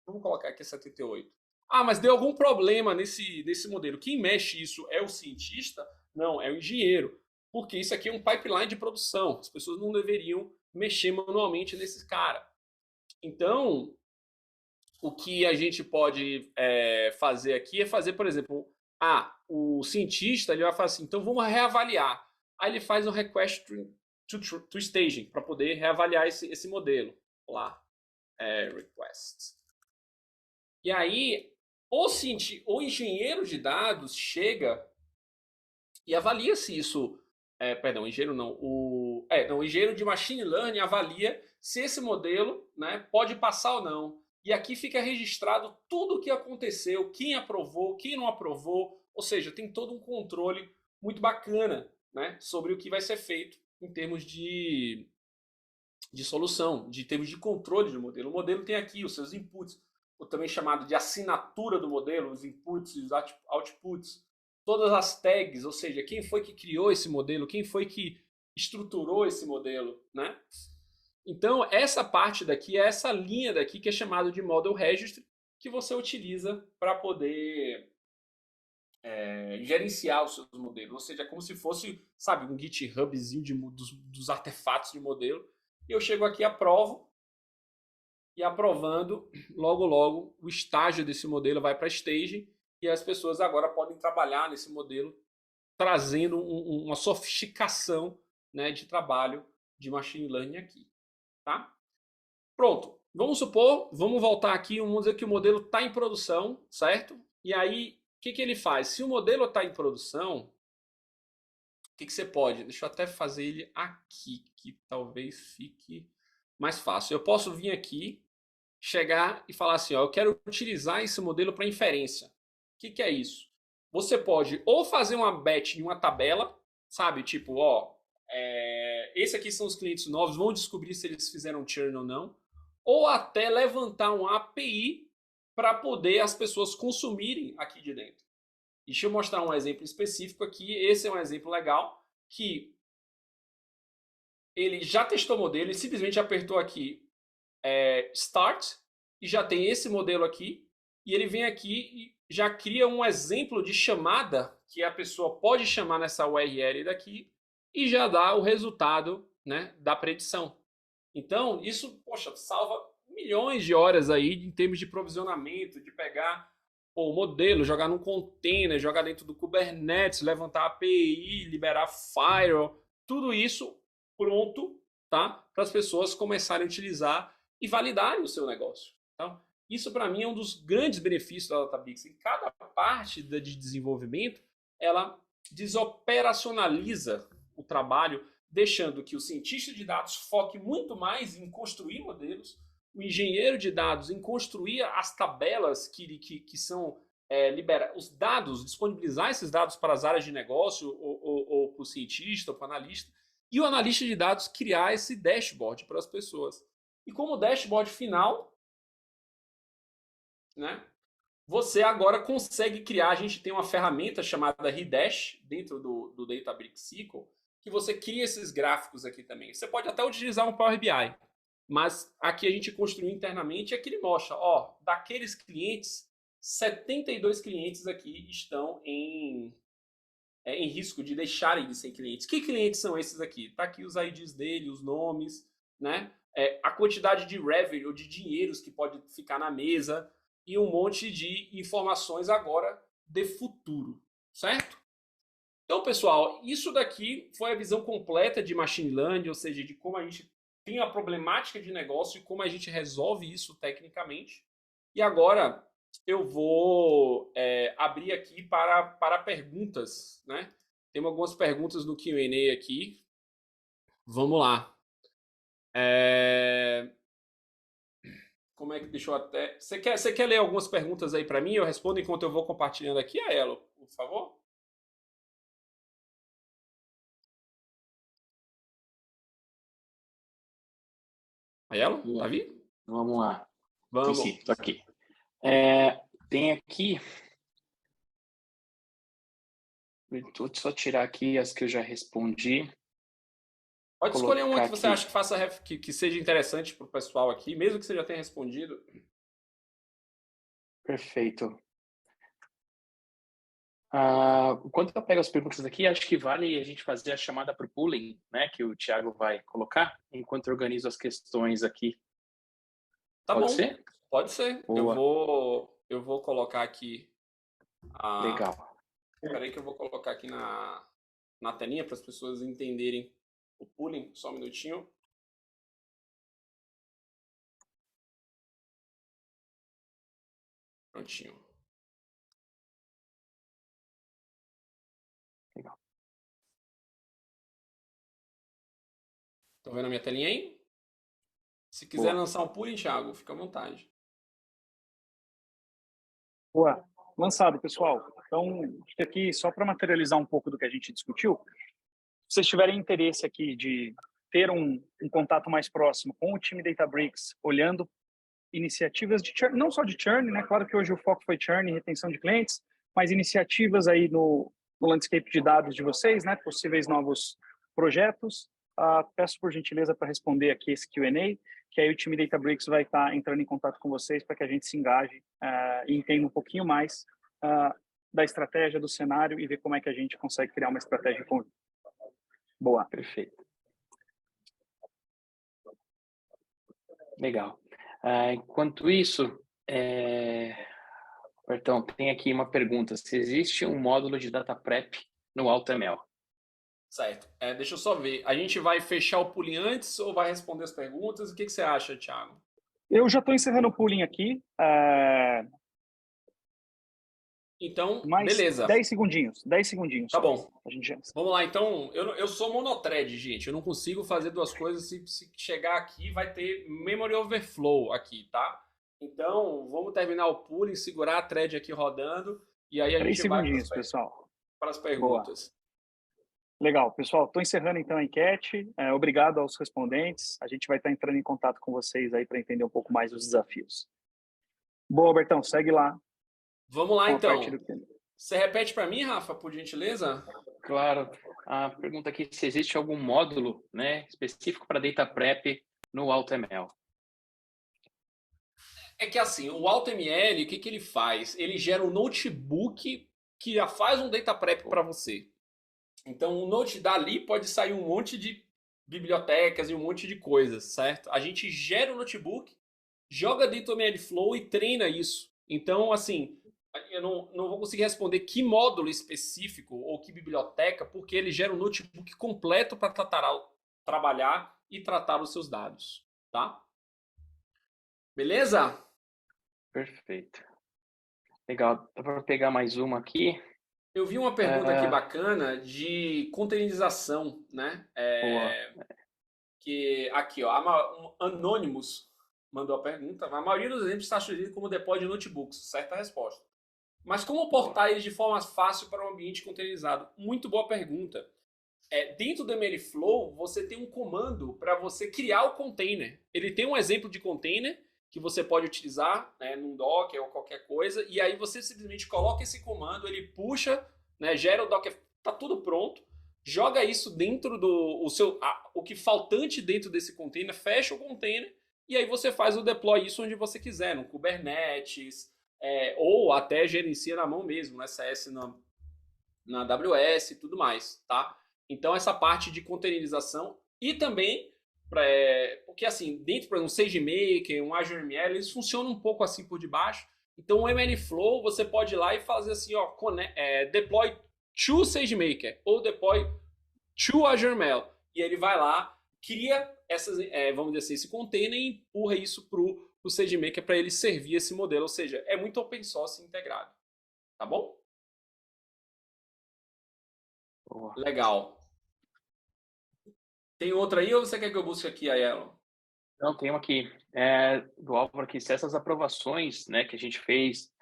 vamos colocar aqui 78. Ah, mas deu algum problema nesse modelo. Quem mexe isso é o cientista? Não, é o engenheiro. Porque isso aqui é um pipeline de produção. As pessoas não deveriam mexer manualmente nesse cara. Então, o que a gente pode fazer aqui é fazer, por exemplo, o cientista ele vai falar assim, então vamos reavaliar. Aí ele faz um request to staging para poder reavaliar esse modelo. Lá, request. E aí, o engenheiro de dados chega e avalia se isso... perdão, engenheiro não. O engenheiro de machine learning avalia se esse modelo, né, pode passar ou não. E aqui fica registrado tudo o que aconteceu, quem aprovou, quem não aprovou. Ou seja, tem todo um controle muito bacana, né, sobre o que vai ser feito em termos de solução, de termos de controle do modelo. O modelo tem aqui os seus inputs, ou também chamado de assinatura do modelo, os inputs e os outputs, todas as tags, ou seja, quem foi que criou esse modelo, quem foi que estruturou esse modelo, né? Então, essa parte daqui é essa linha daqui que é chamada de Model Registry, que você utiliza para poder gerenciar os seus modelos. Ou seja, é como se fosse, sabe, um GitHubzinho dos artefatos de modelo. E eu chego aqui, aprovo, e aprovando, logo logo, o estágio desse modelo vai para a staging e as pessoas agora podem trabalhar nesse modelo, trazendo uma sofisticação, né, de trabalho de machine learning aqui. Tá? Pronto. Vamos supor, vamos voltar aqui, vamos dizer que o modelo está em produção, certo? E aí, o que ele faz? Se o modelo está em produção, o que você pode? Deixa eu até fazer ele aqui, que talvez fique mais fácil. Eu posso vir aqui, chegar e falar assim, ó, eu quero utilizar esse modelo para inferência. O que é isso? Você pode ou fazer uma batch em uma tabela, sabe? Tipo, ó, esse aqui são os clientes novos, vão descobrir se eles fizeram churn ou não. Ou até levantar uma API para poder as pessoas consumirem aqui de dentro. Deixa eu mostrar um exemplo específico aqui. Esse é um exemplo legal que ele já testou o modelo, ele simplesmente apertou aqui Start e já tem esse modelo aqui. E ele vem aqui e já cria um exemplo de chamada que a pessoa pode chamar nessa URL daqui e já dá o resultado, né, da predição. Então, isso, poxa, salva milhões de horas aí em termos de provisionamento, de pegar o modelo, jogar num container, jogar dentro do Kubernetes, levantar API, liberar firewall, tudo isso pronto, tá? Para as pessoas começarem a utilizar e validarem o seu negócio. Então, isso para mim é um dos grandes benefícios da Databricks. Em cada parte de desenvolvimento, ela desoperacionaliza o trabalho, deixando que o cientista de dados foque muito mais em construir modelos, o engenheiro de dados em construir as tabelas que são os dados, disponibilizar esses dados para as áreas de negócio ou para o cientista ou para o analista, e o analista de dados criar esse dashboard para as pessoas. E como dashboard final, né, você agora consegue criar, a gente tem uma ferramenta chamada Redash dentro do Databricks SQL, que você cria esses gráficos aqui também. Você pode até utilizar um Power BI, mas aqui a gente construiu internamente e aqui ele mostra, ó, daqueles clientes, 72 clientes aqui estão em risco de deixarem de ser clientes. Que clientes são esses aqui? Tá aqui os IDs dele, os nomes, né? A quantidade de revenue, de dinheiros que pode ficar na mesa e um monte de informações agora de futuro. certo? Então, pessoal, isso daqui foi a visão completa de machine learning, ou seja, de como a gente tem a problemática de negócio e como a gente resolve isso tecnicamente. E agora eu vou abrir aqui para perguntas, né? Tem algumas perguntas no Q&A aqui. Vamos lá. Como é que deixa eu até... Você quer ler algumas perguntas aí para mim? Eu respondo enquanto eu vou compartilhando aqui a ela, por favor. Ayelo, tá vindo? Vamos lá. Vamos. Sim, tô aqui. Tem aqui... Vou só tirar aqui as que eu já respondi. Pode escolher uma que você acha que seja interessante para o pessoal aqui, mesmo que você já tenha respondido. Perfeito. Enquanto eu pego as perguntas aqui, acho que vale a gente fazer a chamada para o pooling, né, que o Thiago vai colocar, enquanto eu organizo as questões aqui. Tá Pode bom. ser? Pode ser. Eu vou colocar aqui. Legal. Espera aí que eu vou colocar aqui na telinha para as pessoas entenderem o pooling. Só um minutinho. Prontinho. Legal. Estão vendo a minha telinha aí? Se quiser lançar um pooling, Thiago, fica à vontade. Boa. Lançado, pessoal. Então, acho que aqui, só para materializar um pouco do que a gente discutiu, se vocês tiverem interesse aqui de ter um contato mais próximo com o time Databricks, olhando iniciativas de churn, não só de churn, né? Claro que hoje o foco foi churn e retenção de clientes, mas iniciativas aí no landscape de dados de vocês, né? Possíveis novos projetos. Peço por gentileza para responder aqui esse Q&A, que aí o time Databricks vai estar entrando em contato com vocês para que a gente se engaje e entenda um pouquinho mais da estratégia, do cenário e ver como é que a gente consegue criar uma estratégia conjunta. Boa. Perfeito. Legal. Enquanto isso, Bertão, tem aqui uma pergunta. Se existe um módulo de data prep no AutoML? Certo. Deixa eu só ver. A gente vai fechar o pooling antes ou vai responder as perguntas? O que você acha, Thiago? Eu já estou encerrando o pooling aqui. Então, mais beleza. 10 segundinhos. 10 segundinhos. Tá bom. A gente já... Vamos lá, então. Eu sou monotread, gente. Eu não consigo fazer duas coisas. Se chegar aqui, vai ter memory overflow aqui, tá? Então, vamos terminar o pooling, segurar a thread aqui rodando. E aí a gente vai para as perguntas. Boa. Legal, pessoal. Estou encerrando então a enquete. Obrigado aos respondentes. A gente vai estar entrando em contato com vocês aí para entender um pouco mais os desafios. Boa, Bertão. Segue lá. Vamos lá, então. Você repete para mim, Rafa, por gentileza? Claro. A pergunta aqui se existe algum módulo, né, específico para data prep no AutoML. É que assim, o AutoML, o que ele faz? Ele gera um notebook que já faz um data prep para você. Então, o Note dali pode sair um monte de bibliotecas e um monte de coisas, certo? A gente gera o notebook, joga dentro do MLflow e treina isso. Então, assim, eu não vou conseguir responder que módulo específico ou que biblioteca, porque ele gera um notebook completo para trabalhar e tratar os seus dados, tá? Beleza? Perfeito. Legal. Dá para pegar mais uma aqui? Eu vi uma pergunta aqui bacana de containerização, né? Que aqui, ó, Anonymous mandou a pergunta. A maioria dos exemplos está sugerido como deploy de notebooks. Certa resposta. Mas como portar eles de forma fácil para um ambiente containerizado? Muito boa pergunta. Dentro do MLflow, você tem um comando para você criar o container. Ele tem um exemplo de container que você pode utilizar, né, num Docker ou qualquer coisa, e aí você simplesmente coloca esse comando, ele puxa, né, gera o Docker, tá tudo pronto, joga isso dentro do o que faltante dentro desse container, fecha o container, e aí você faz o deploy isso onde você quiser, no Kubernetes, ou até gerencia na mão mesmo, no SS, na AWS e tudo mais, tá? Então essa parte de containerização e também porque assim, dentro, por exemplo, um SageMaker, um Azure ML, eles funcionam um pouco assim por debaixo, Então, o MLflow, você pode ir lá e fazer assim, ó, deploy to SageMaker ou deploy to Azure ML. E ele vai lá, cria essas, vamos dizer assim, esse container e empurra isso para o SageMaker para ele servir esse modelo. Ou seja, é muito open source integrado. Tá bom? Boa. Legal. Tem outra aí ou você quer que eu busque aqui a ela? Não, tem uma aqui, do Álvaro aqui, se essas aprovações, né, que a gente fez,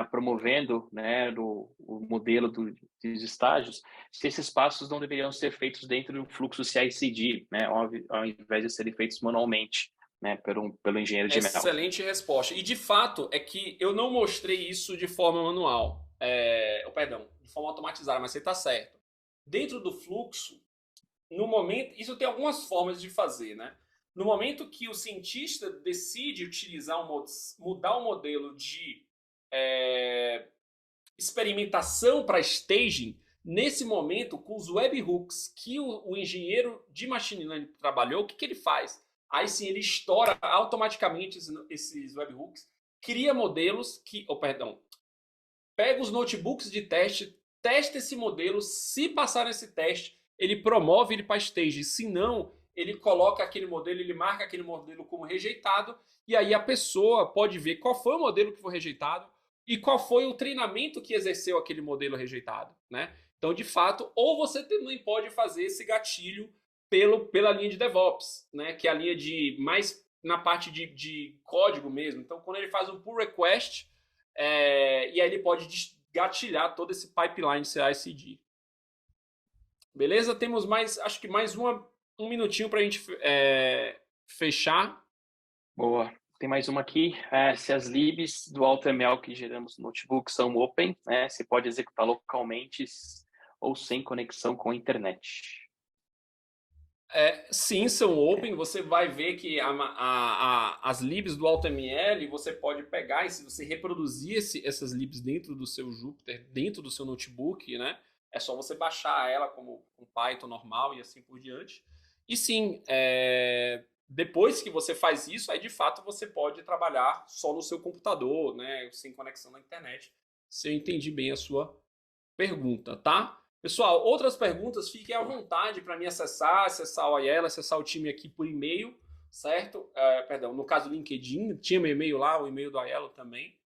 promovendo, né, o modelo dos estágios, se esses passos não deveriam ser feitos dentro do fluxo CI/CD, né, ao invés de serem feitos manualmente, né, pelo engenheiro de ML. Excelente resposta. E de fato é que eu não mostrei isso de forma manual, perdão, de forma automatizada, mas você está certo. Dentro do fluxo, no momento, isso tem algumas formas de fazer, né? No momento que o cientista decide mudar o modelo de experimentação para staging, nesse momento, com os webhooks que o engenheiro de machine learning trabalhou, o que ele faz? Aí sim, ele estoura automaticamente esses webhooks, cria modelos pega os notebooks de teste, testa esse modelo, se passar nesse teste, ele promove ele para stage, se não, ele coloca aquele modelo, ele marca aquele modelo como rejeitado, e aí a pessoa pode ver qual foi o modelo que foi rejeitado e qual foi o treinamento que exerceu aquele modelo rejeitado, né? Então, de fato, ou você também pode fazer esse gatilho pela linha de DevOps, né? Que é a linha de mais na parte de código mesmo. Então, quando ele faz um pull request, e aí ele pode gatilhar todo esse pipeline CI/CD. Beleza? Temos acho que mais um minutinho para a gente fechar. Boa. Tem mais uma aqui. Se as libs do AutoML que geramos no notebook são open, né, você pode executar localmente ou sem conexão com a internet. Sim, são open. Você vai ver que as libs do AutoML você pode pegar e se você reproduzir essas libs dentro do seu Jupyter, dentro do seu notebook, né? É só você baixar ela como um Python normal e assim por diante. E sim, depois que você faz isso, aí de fato você pode trabalhar só no seu computador, né? Sem conexão na internet. Se eu entendi bem a sua pergunta, tá? Pessoal, outras perguntas, fiquem à vontade para me acessar o Aiello, acessar o time aqui por e-mail, certo? Perdão, no caso do LinkedIn, tinha meu e-mail lá, o e-mail do Aiello também.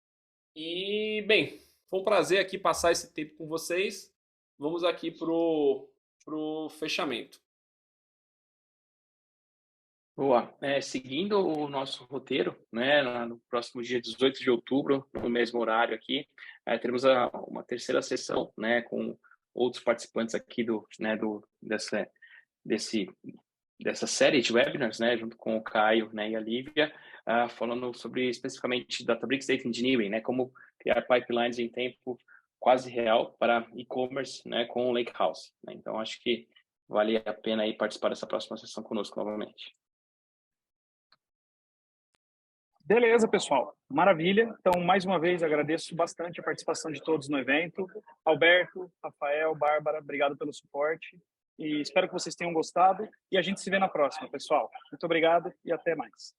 E, bem, foi um prazer aqui passar esse tempo com vocês. Vamos aqui pro fechamento. Boa. Seguindo o nosso roteiro, né, no próximo dia 18 de outubro, no mesmo horário aqui, teremos uma terceira sessão, né, com outros participantes aqui dessa série de webinars, né, junto com o Caio, né, e a Lívia, falando sobre especificamente Databricks Data Engineering, né, como criar pipelines em tempo quase real para e-commerce, né, com o Lakehouse. Né? Então, acho que vale a pena aí participar dessa próxima sessão conosco novamente. Beleza, pessoal. Maravilha. Então, mais uma vez, agradeço bastante a participação de todos no evento. Alberto, Rafael, Bárbara, obrigado pelo suporte. E espero que vocês tenham gostado. E a gente se vê na próxima, pessoal. Muito obrigado e até mais.